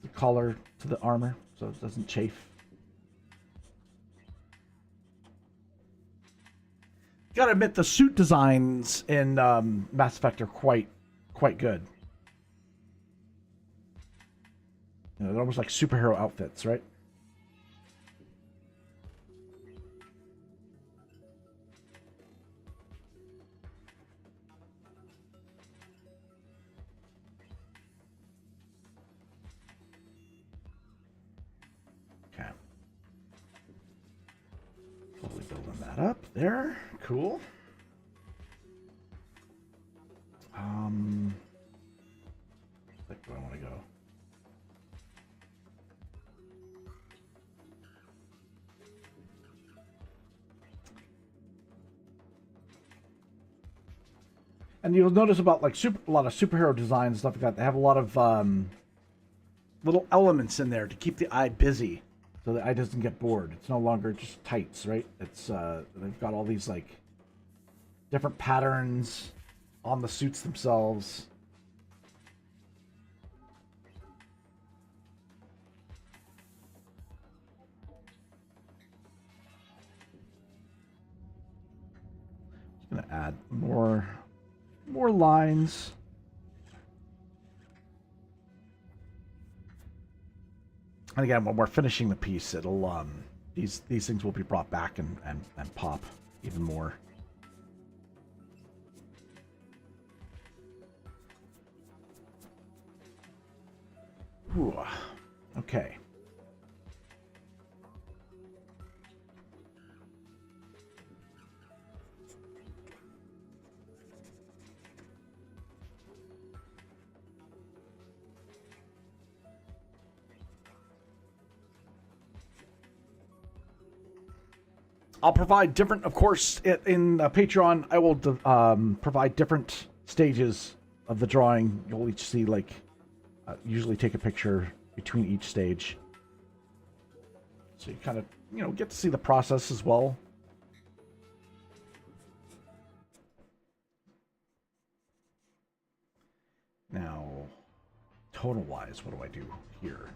The collar to the armor so it doesn't chafe. Gotta admit, the suit designs in Mass Effect are quite good. You know, they're almost like superhero outfits, right? Okay. Slowly building that up there. Cool. Like, where do I want to go? And you'll notice about like a lot of superhero designs and stuff like that. They have a lot of little elements in there to keep the eye busy, so the eye doesn't get bored. It's no longer just tights, right? It's they've got all these like different patterns on the suits themselves. Just gonna add more lines. And again, when we're finishing the piece, it'll these things will be brought back and pop even more. Ooh, okay. I'll provide different, of course, in Patreon, I will provide different stages of the drawing. You'll each see, like, usually take a picture between each stage. So you kind of, you know, get to see the process as well. Now, tonal-wise, what do I do here?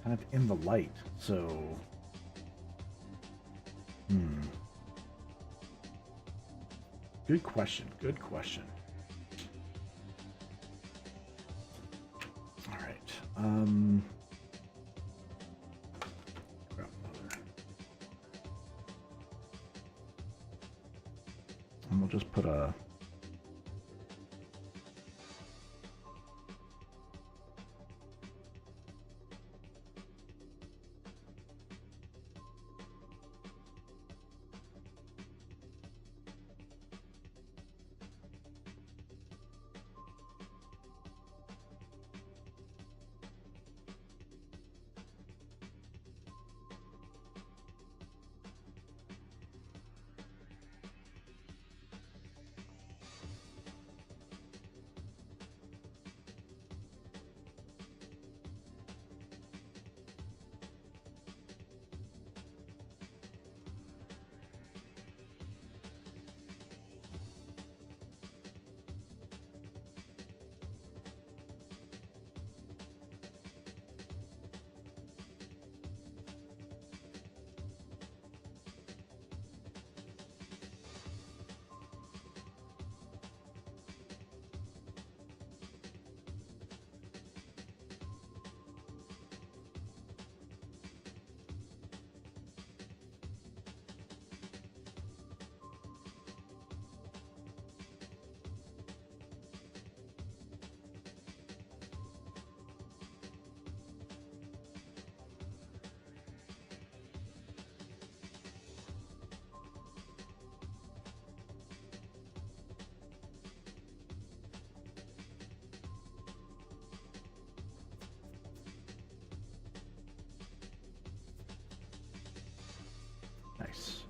Kind of in the light, so good question. All right. Grab another. And we'll just put a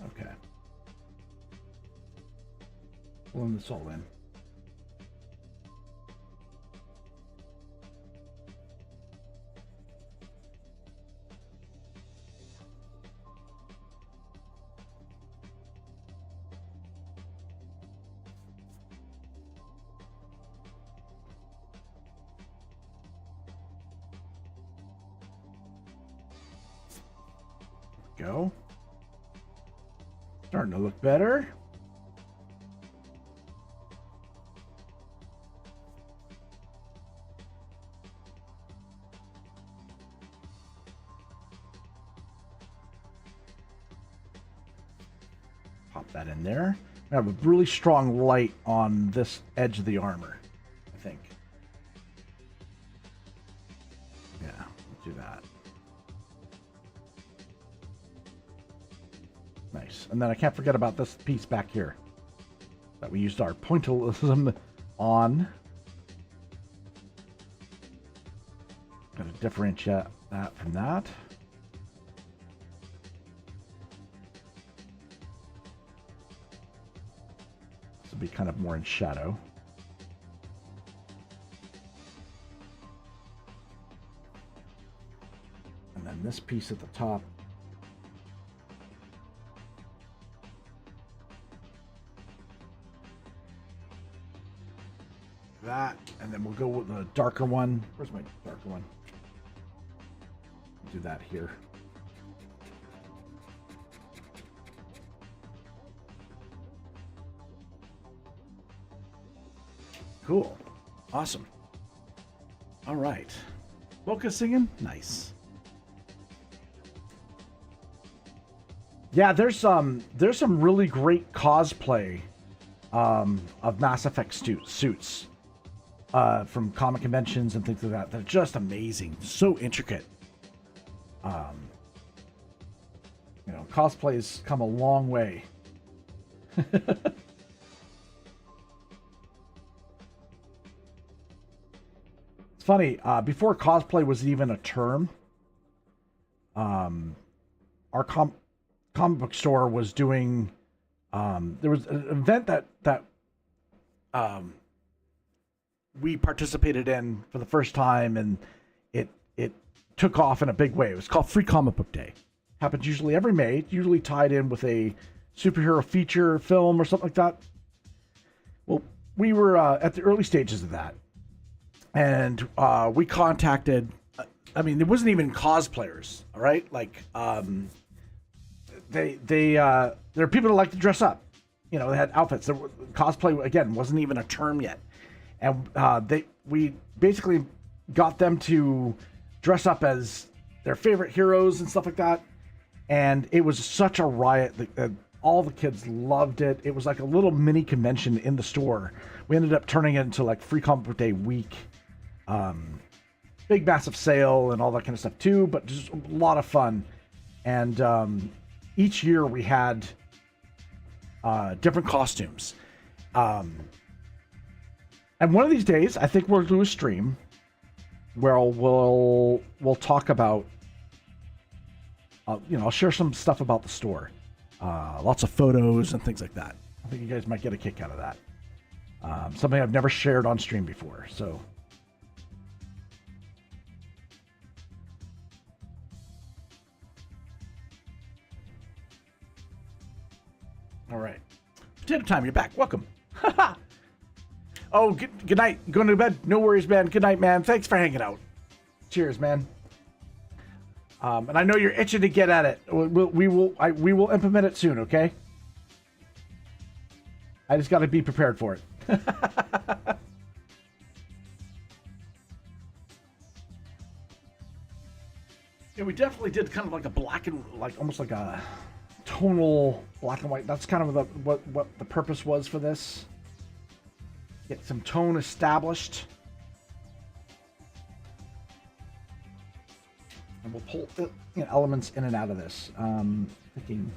Okay. Blend this all in. Go. Starting to look better. Pop that in there. I have a really strong light on this edge of the armor, I think. Yeah, let's do that. Nice. And then I can't forget about this piece back here that we used our pointillism on. Gotta differentiate that from that. This will be kind of more in shadow. And then this piece at the top. That, and then we'll go with the darker one. Where's my darker one? Do that here. Cool. Awesome. All right. Focusing in. Nice. Yeah, there's some really great cosplay of Mass Effect suits. From comic conventions and things like that. They're just amazing. So intricate. You know, cosplay's come a long way. It's funny, before cosplay was even a term, our comic book store was doing, there was an event that we participated in for the first time, and it took off in a big way. It was called Free Comic Book Day. Happens usually every May, usually tied in with a superhero feature film or something like that. Well, we were at the early stages of that, and we contacted, I mean, it wasn't even cosplayers, all right? Like, there are people that like to dress up. You know, they had outfits. Cosplay, again, wasn't even a term yet. And we basically got them to dress up as their favorite heroes and stuff like that. And it was such a riot. All the kids loved it. It was like a little mini convention in the store. We ended up turning it into like Free Comic Book Day week. Big, massive sale and all that kind of stuff too, but just a lot of fun. And each year we had different costumes. And one of these days, I think we'll do a stream where we'll talk about, you know, I'll share some stuff about the store, lots of photos and things like that. I think you guys might get a kick out of that. Something I've never shared on stream before. So, all right, potato time. You're back. Welcome. Oh, good night. Going to bed? No worries, man. Good night, man. Thanks for hanging out. Cheers, man. And I know you're itching to get at it. We will implement it soon, okay? I just got to be prepared for it. Yeah, we definitely did kind of like a black and like almost like a tonal black and white. That's kind of what the purpose was for this. Get some tone established. And we'll pull elements in and out of this. Thinking.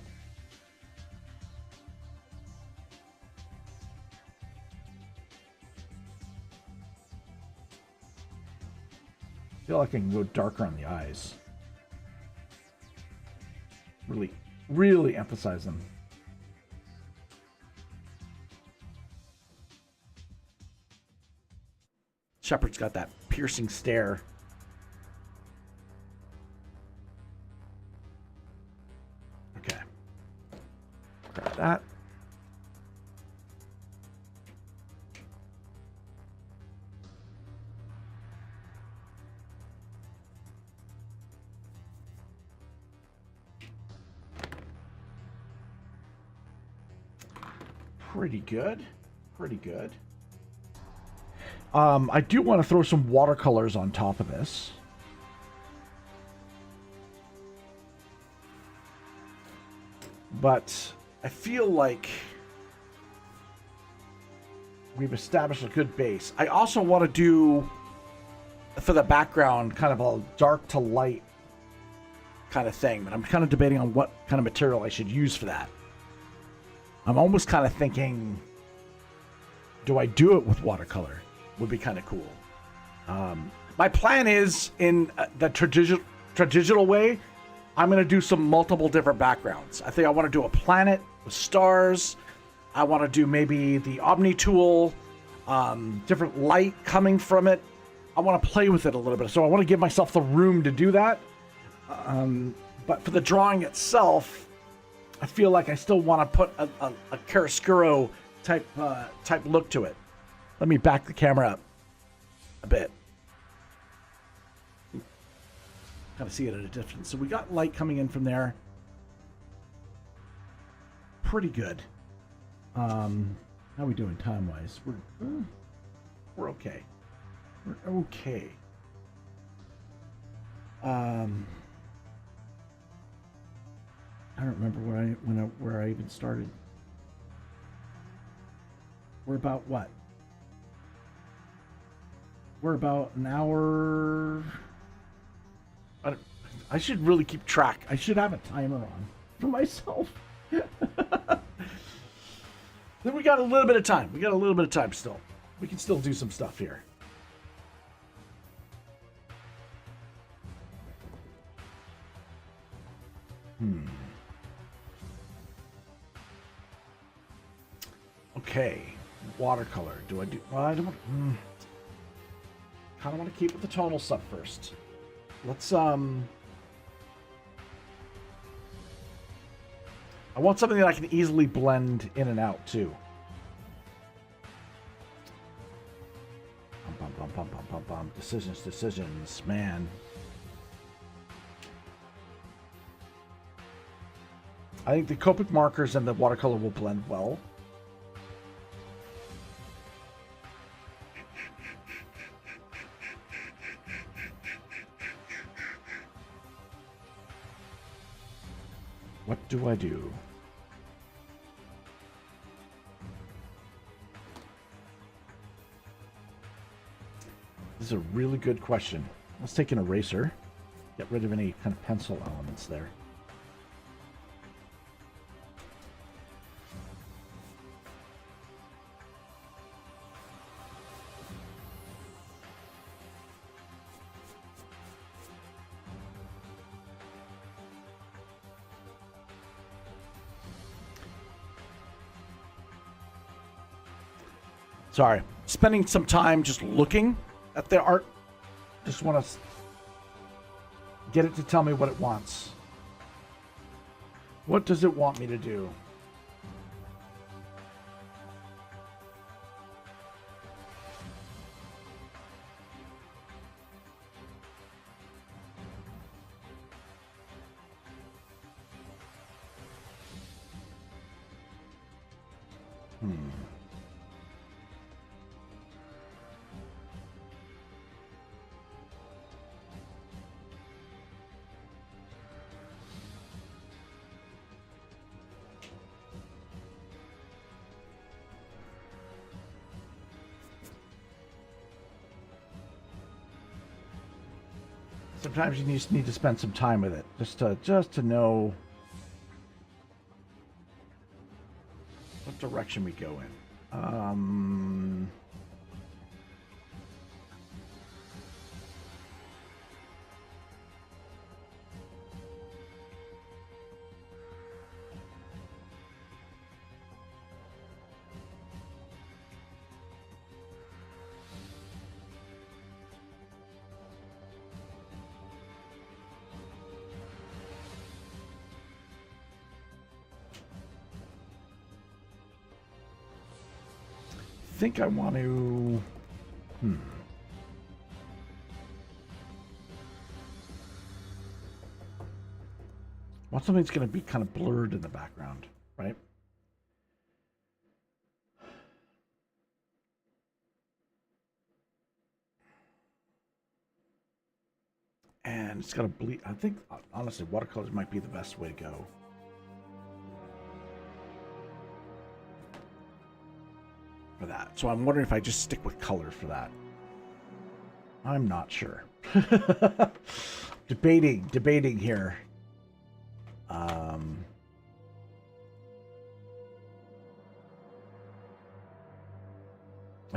I feel like I can go darker on the eyes. Really, really emphasize them. Shepard's got that piercing stare. Okay. Grab that. Pretty good. Pretty good. I do want to throw some watercolors on top of this. But I feel like we've established a good base. I also want to do, for the background, kind of a dark to light kind of thing. But I'm kind of debating on what kind of material I should use for that. I'm almost kind of thinking, do I do it with watercolor? Would be kind of cool. My plan is, in the traditional way, I'm going to do some multiple different backgrounds. I think I want to do a planet with stars. I want to do maybe the Omni tool, different light coming from it. I want to play with it a little bit. So I want to give myself the room to do that. But for the drawing itself, I feel like I still want to put a chiaroscuro type look to it. Let me back the camera up a bit. Kind of see it at a distance. So we got light coming in from there. Pretty good. How are we doing time-wise? We're okay. We're okay. I don't remember where I even started. We're about what? We're about an hour. I should really keep track. I should have a timer on for myself. Then we got a little bit of time. We got a little bit of time still. We can still do some stuff here. Okay. Watercolor. Do I do... Well, I don't... kind of want to keep with the tonal stuff first. Let's, I want something that I can easily blend in and out, too. Decisions, man. I think the Copic markers and the watercolor will blend well. What do I do? This is a really good question. Let's take an eraser. Get rid of any kind of pencil elements there. Sorry, spending some time just looking at the art. Just want to get it to tell me what it wants. What does it want me to do? Sometimes you just need to spend some time with it, just to know what direction we go in. think I want to... want something that's going to be kind of blurred in the background, right? And it's got to bleed. I think, honestly, watercolors might be the best way to go. For that. So I'm wondering if I just stick with color for that. I'm not sure. Debating here. I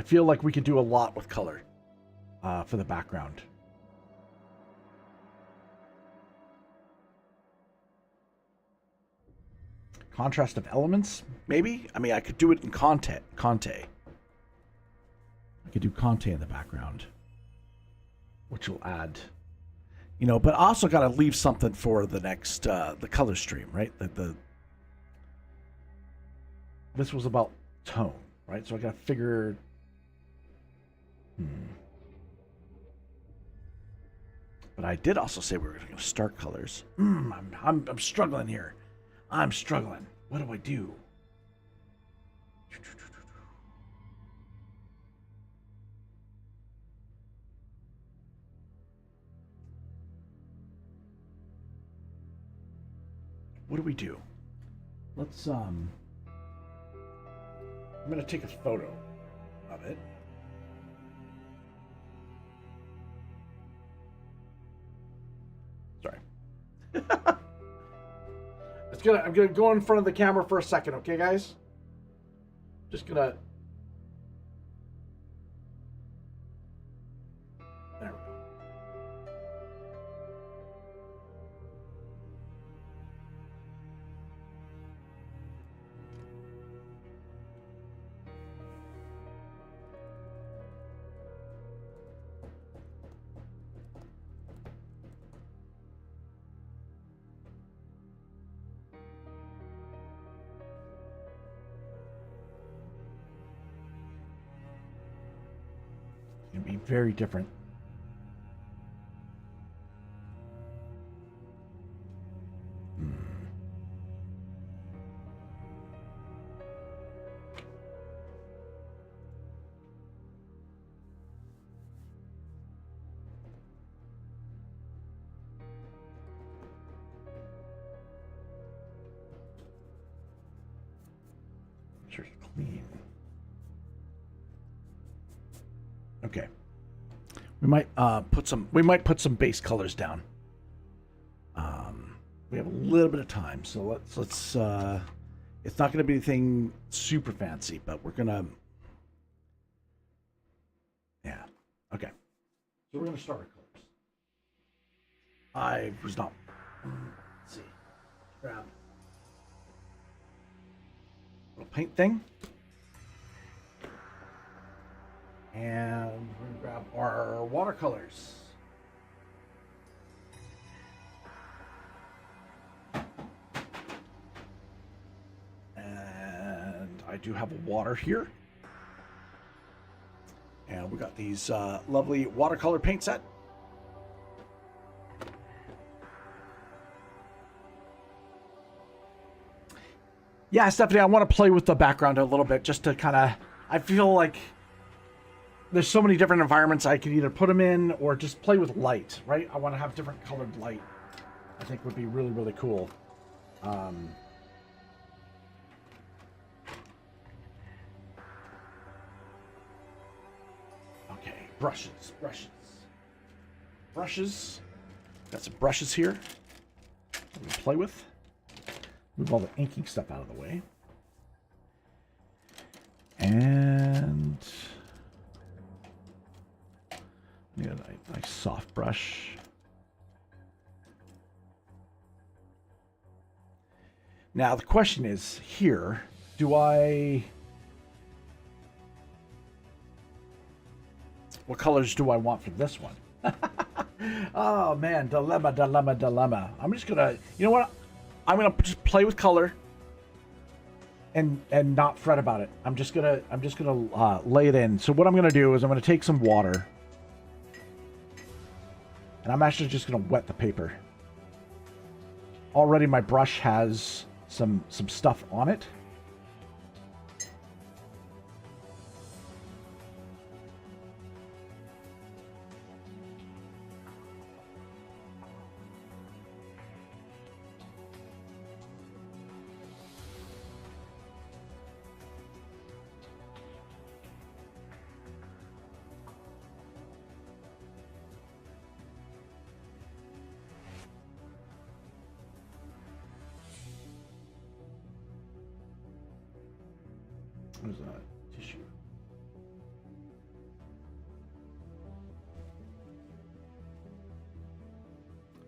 feel like we could do a lot with color for the background. Contrast of elements, maybe? I mean, I could do it in Conte. I could do Conte in the background, which will add, you know, but I also got to leave something for the next, the color stream, right? This was about tone, right? So I got to figure, But I did also say we were going to start colors. I'm struggling here. I'm struggling. What do I do? What do we do? Let's, I'm going to take a photo of it. Sorry. I'm gonna go in front of the camera for a second, okay, guys? Just gonna. There we go. Be very different. Sure, clean. Okay. We might put some base colors down. We have a little bit of time, so let's it's not going to be anything super fancy, but we're going to okay. So we're going to start with colors. I was not let's see. Grab a little paint thing. And we're going to grab our watercolors. And I do have a water here. And we got these lovely watercolor paint set. Yeah, Stephanie, I want to play with the background a little bit just to kind of, I feel like there's so many different environments I could either put them in or just play with light, right? I want to have different colored light. I think would be really, really cool. Okay, brushes. Got some brushes here I'm gonna play with. Move all the inking stuff out of the way. And yeah, nice soft brush. Now the question is here, what colors do I want for this one? Oh man, dilemma. I'm just gonna, you know what? I'm gonna just play with color. and not fret about it. I'm just gonna lay it in. So what I'm gonna do is I'm gonna take some water, and I'm actually just gonna wet the paper. Already my brush has some stuff on it. There's a tissue.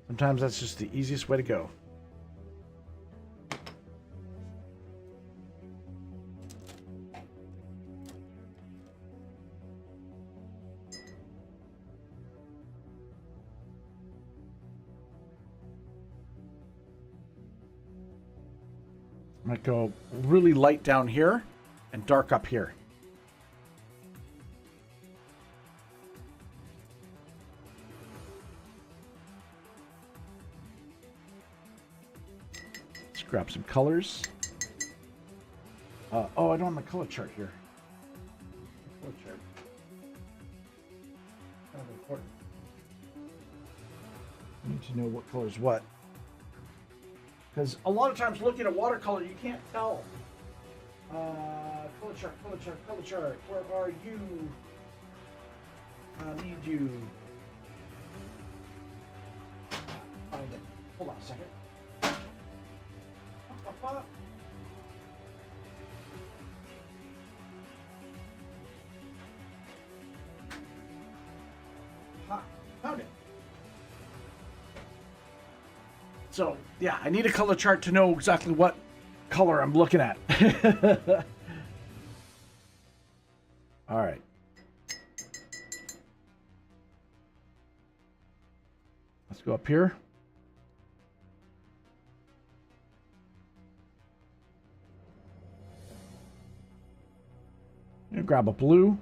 Sometimes that's just the easiest way to go. I might go really light down here and dark up here. Let's grab some colors. Oh, I don't have my color chart here. Color chart. Kind of important. I need to know what color is what. Because a lot of times looking at watercolor, you can't tell. Color chart, color chart, color chart. Where are you? I need you. Find it. Hold on a second. Ha, found it. So, yeah, I need a color chart to know exactly what color I'm looking at. All right. Let's go up here. I'm gonna grab a blue.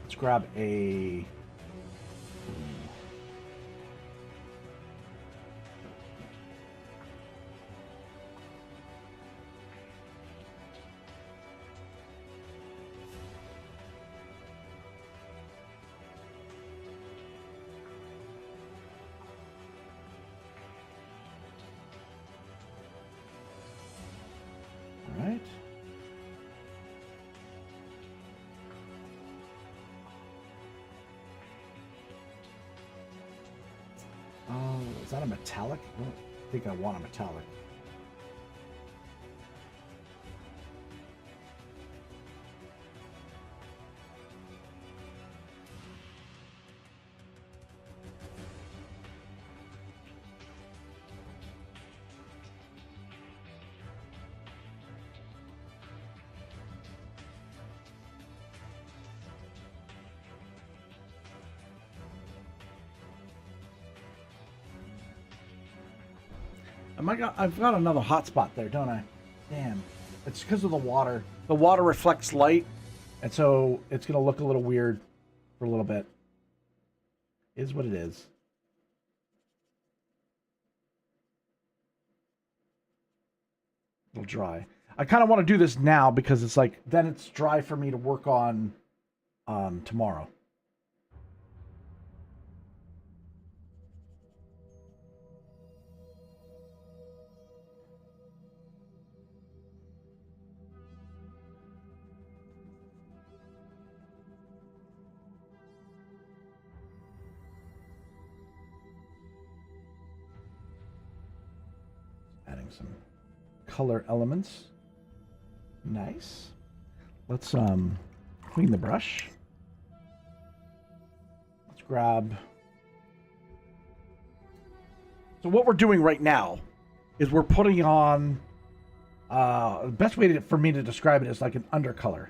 Let's grab a... All right. Is that a metallic? I don't think I want a metallic. I've got another hot spot there, don't I? Damn. It's because of the water. The water reflects light, and so it's going to look a little weird for a little bit. Is what it is. It'll dry. I kind of want to do this now because it's like, then it's dry for me to work on tomorrow. Adding some color elements. Nice. let's clean the brush. Let's grab. So what we're doing right now is we're putting on. The best way for me to describe it is like an undercolor.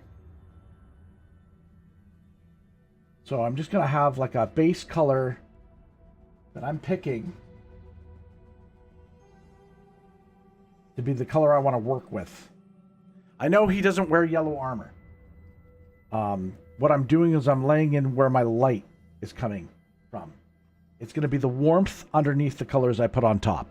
So I'm just gonna have like a base color that I'm picking to be the color I want to work with. I know he doesn't wear yellow armor. What I'm doing is I'm laying in where my light is coming from. It's going to be the warmth underneath the colors I put on top.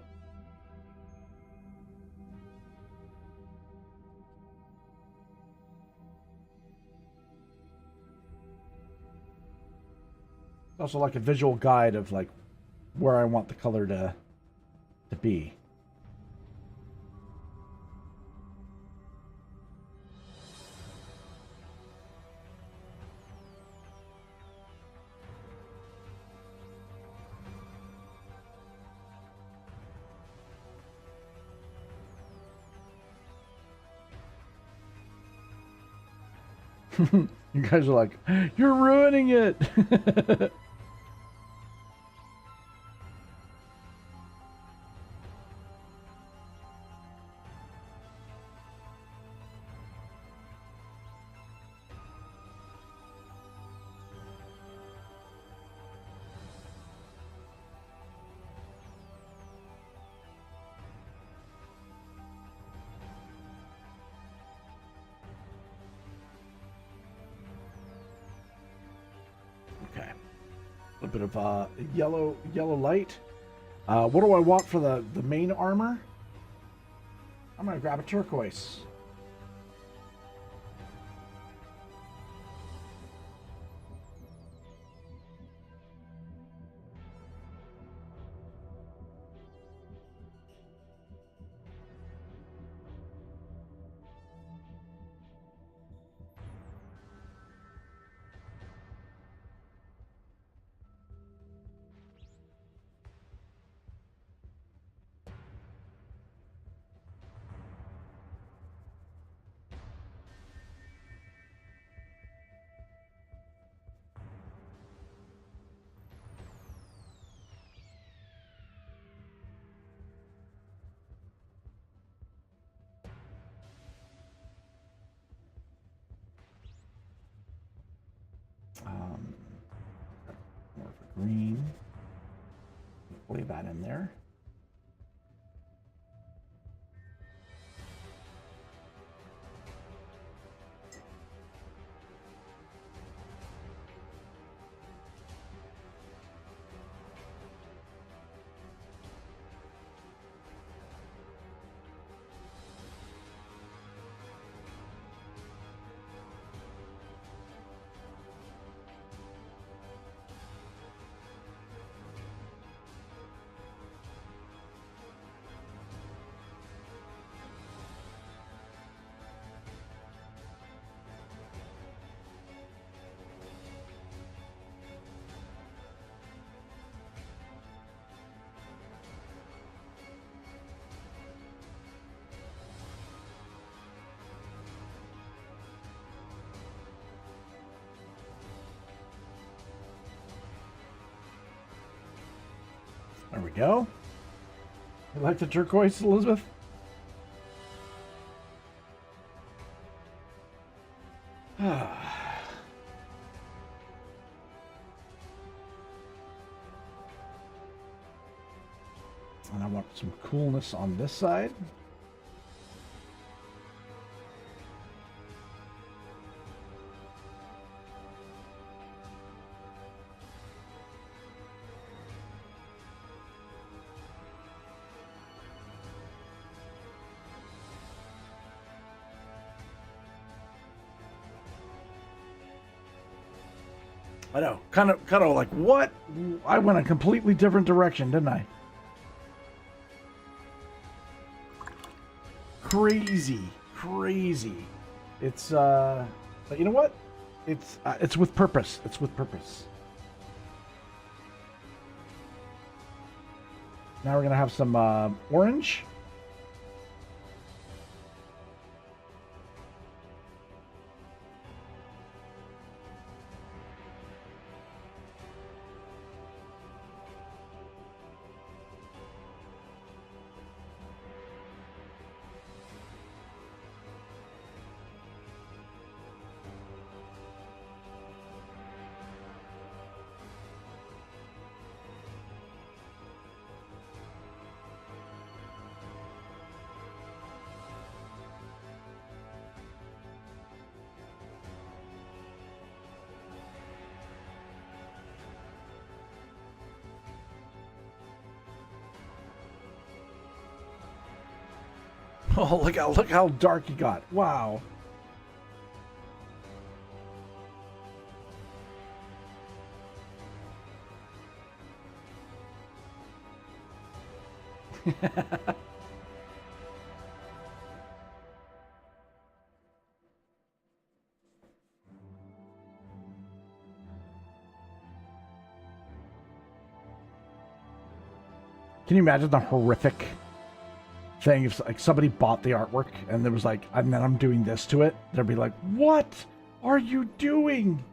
It's also like a visual guide of like where I want the color to be. You guys are like, you're ruining it. A bit of yellow light. What do I want for the main armor? I'm gonna grab a turquoise. More of a green. Lay that in there. There we go. You like the turquoise, Elizabeth? And I want some coolness on this side. I know, kind of like, what? I went a completely different direction, didn't I? Crazy. It's but you know what? It's with purpose. It's with purpose. Now we're gonna have some orange. Oh, look how dark he got. Wow. Can you imagine the horrific thing if like somebody bought the artwork and there was like, and then I'm doing this to it? They'd be like, "What are you doing?"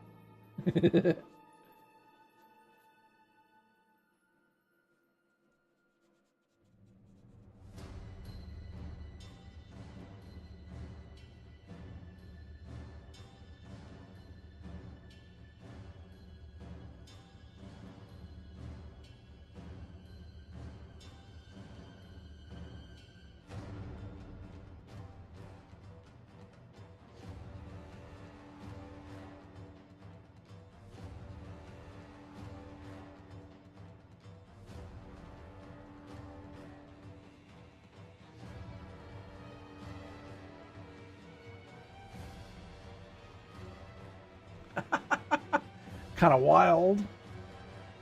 Kind of wild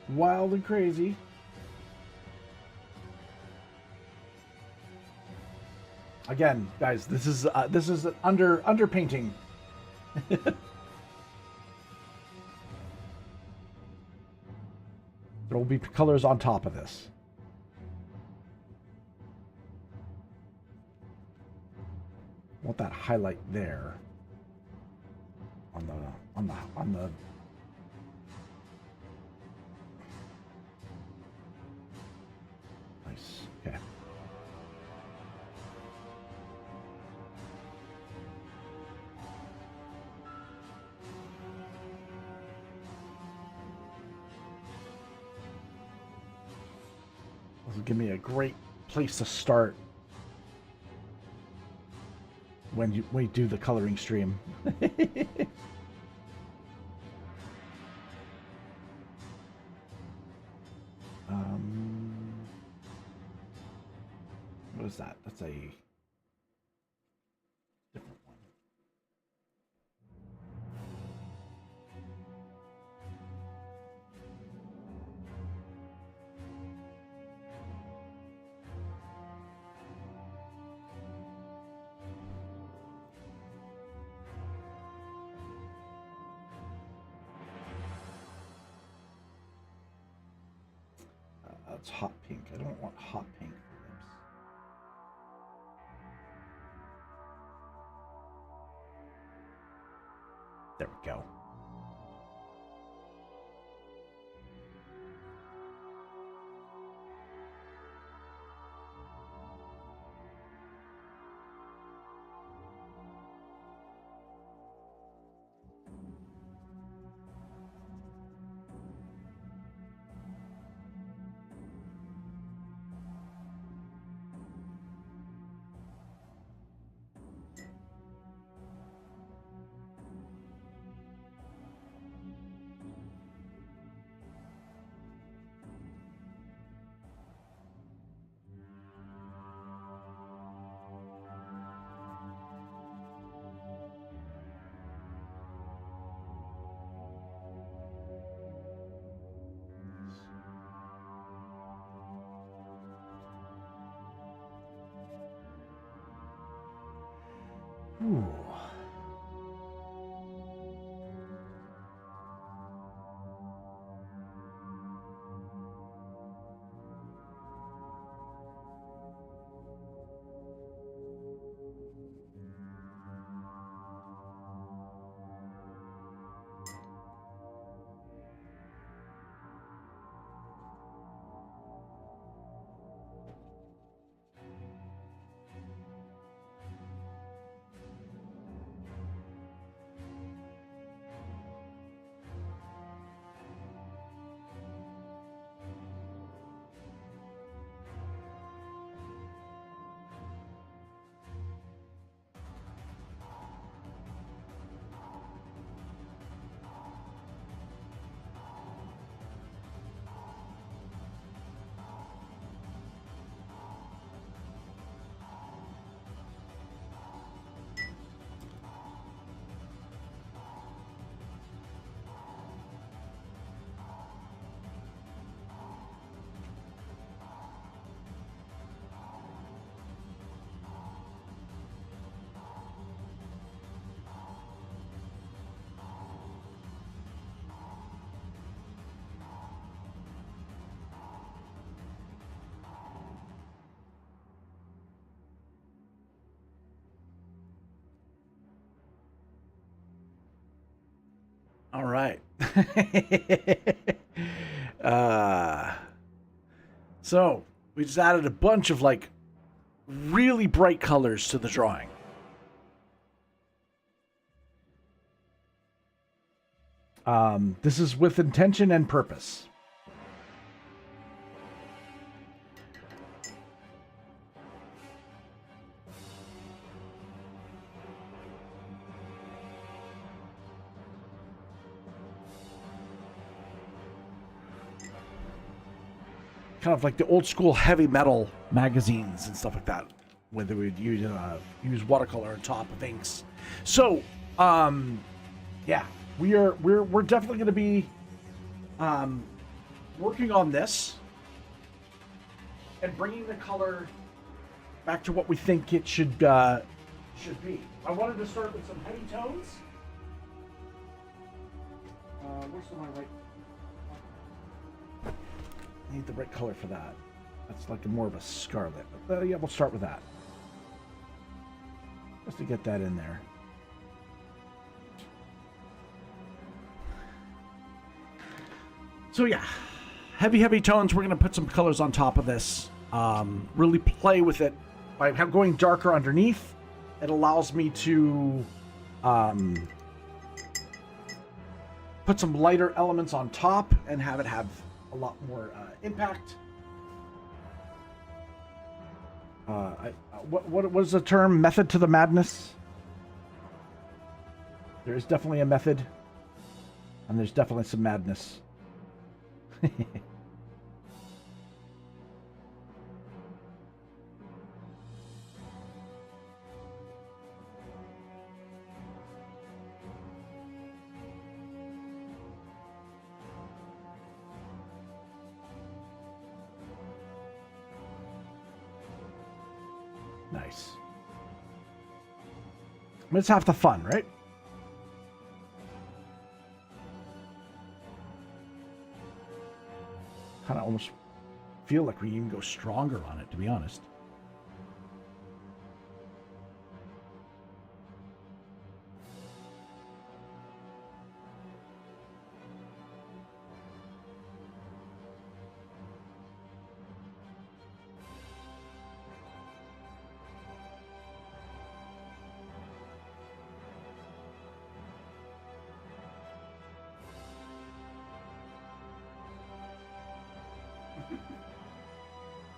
and crazy. Again, guys, this is underpainting. There will be colors on top of this. I want that highlight there on the nice. Okay. This will give me a great place to start when we do the coloring stream. What is that? That's a different one. That's hot pink. I don't want hot pink for lips. There we go. Ooh. All right. So we just added a bunch of like really bright colors to the drawing. This is with intention and purpose. Kind of like the old school heavy metal magazines and stuff like that, where they would use watercolor on top of inks. So, yeah, we're definitely going to be working on this and bringing the color back to what we think it should be. I wanted to start with some heavy tones. Where's my right? I need the right color for that. That's like more of a scarlet. But, yeah, we'll start with that. Just to get that in there. So yeah, heavy tones. We're going to put some colors on top of this. Really play with it. By going darker underneath, it allows me to put some lighter elements on top and have it have a lot more impact. What was the term? Method to the madness? There is definitely a method, and there's definitely some madness. Nice. But it's half the fun, right? Kind of almost feel like we can go stronger on it, to be honest.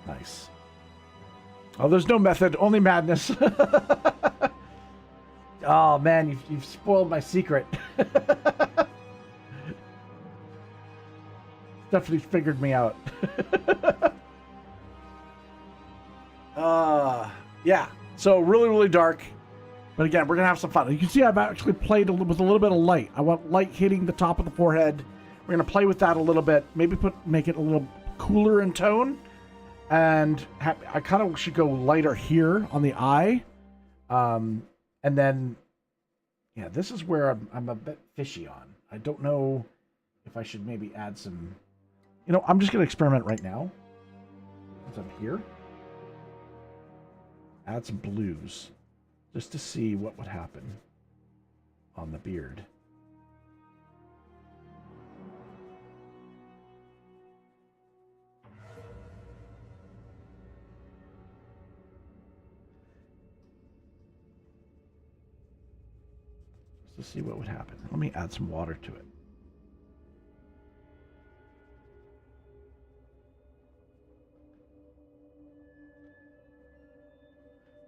Nice. Oh, there's no method, only madness. Oh man, you've spoiled my secret. Definitely figured me out. Yeah. So really dark, but again, we're gonna have some fun. You can see I've actually played with a little bit of light. I want light hitting the top of the forehead. We're gonna play with that a little bit. Maybe make it a little cooler in tone. And I kind of should go lighter here on the eye. And then, yeah, this is where I'm a bit fishy on. I don't know if I should maybe add some... You know, I'm just going to experiment right now. Since I'm here. Add some blues. Just to see what would happen on the beard. To see what would happen. Let me add some water to it.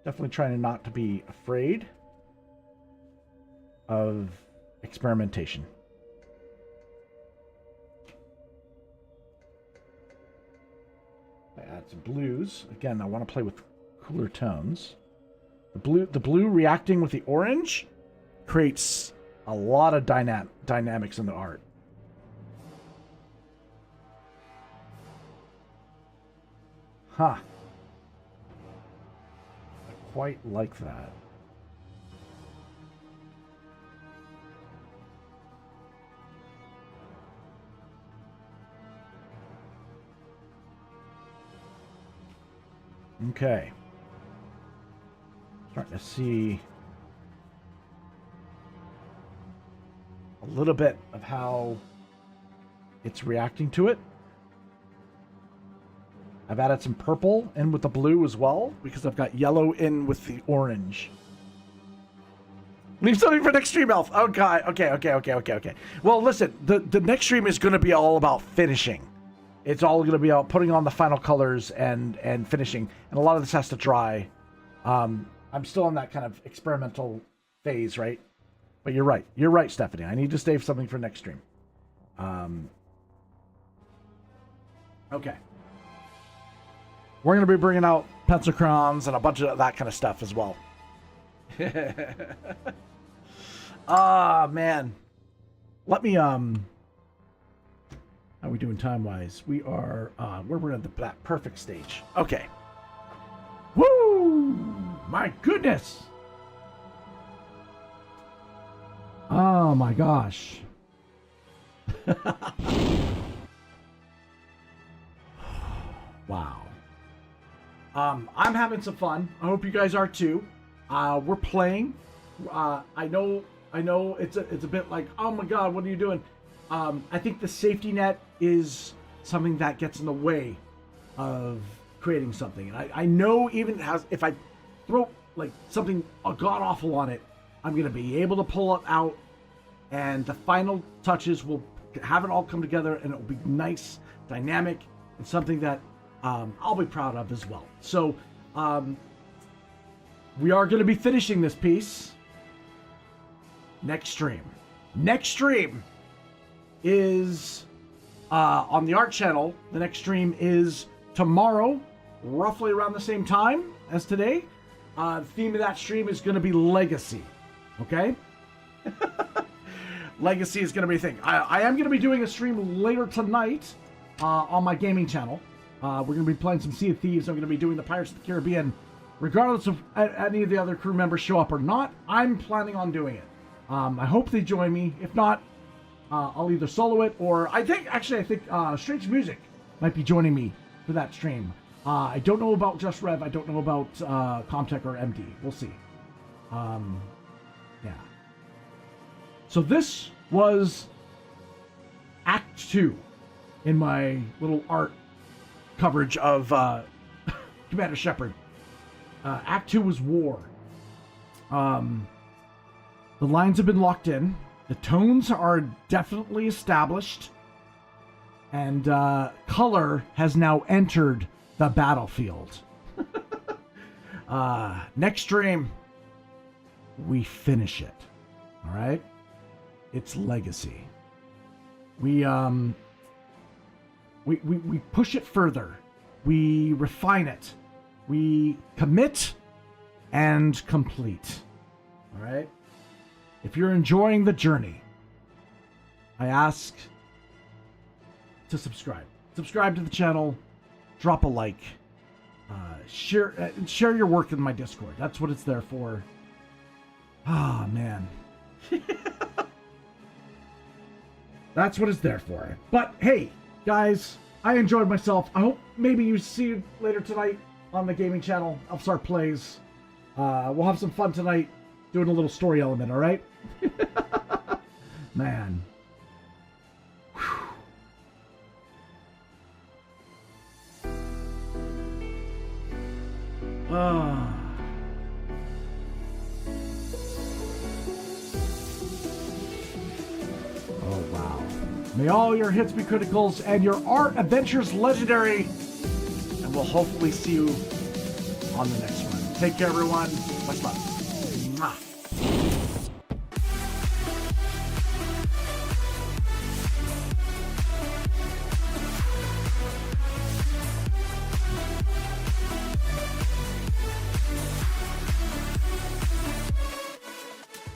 Definitely trying not to be afraid of experimentation. I add some blues. Again, I want to play with cooler tones. The blue reacting with the orange creates a lot of dynamics in the art. Huh. I quite like that. Okay. Starting to see a little bit of how it's reacting to it. I've added some purple in with the blue as well, because I've got yellow in with the orange. Leave something for next stream, Elf. Okay. Well, listen, the next stream is going to be all about finishing. It's all going to be about putting on the final colors and finishing. And a lot of this has to dry. I'm still in that kind of experimental phase, right? But you're right. You're right, Stephanie. I need to save something for next stream. Okay. We're going to be bringing out pencil crayons and a bunch of that kind of stuff as well. Ah, man. Let me, how are we doing time-wise? We are, we're at that perfect stage. Okay. Woo! My goodness! Oh, my gosh. Wow. I'm having some fun. I hope you guys are too. We're playing. I know it's a bit like, oh my god, what are you doing? I think the safety net is something that gets in the way of creating something. And I know even if I throw like something god awful on it, I'm gonna be able to pull it out, and the final touches will have it all come together, and it will be nice, dynamic, and something that I'll be proud of as well. So we are going to be finishing this piece next stream. Next stream is on the art channel. The next stream is tomorrow, roughly around the same time as today. The theme of that stream is going to be Legacy. Okay? Legacy is going to be a thing. I am going to be doing a stream later tonight on my gaming channel. We're going to be playing some Sea of Thieves. I'm going to be doing the Pirates of the Caribbean. Regardless of any of the other crew members show up or not, I'm planning on doing it. I hope they join me. If not, I'll either solo it, or I think Strange Music might be joining me for that stream. I don't know about Just Rev. I don't know about Comtech or MD. We'll see. Yeah. So this was Act 2 in my little art coverage of Commander Shepard. Act 2 was War. The lines have been locked in. The tones are definitely established. And color has now entered the battlefield. Next stream, we finish it. All right? It's Legacy. We push it further. We refine it. We commit and complete. All right? If you're enjoying the journey, I ask to subscribe. Subscribe to the channel. Drop a like. Share your work in my Discord. That's what it's there for. Ah, man. That's what it's there for. But hey, guys, I enjoyed myself. I hope maybe you see you later tonight on the gaming channel, ELFSAR Plays. We'll have some fun tonight doing a little story element, all right? Man. Ah. Oh, wow. May all your hits be criticals and your art adventures legendary. And we'll hopefully see you on the next one. Take care, everyone. Much love.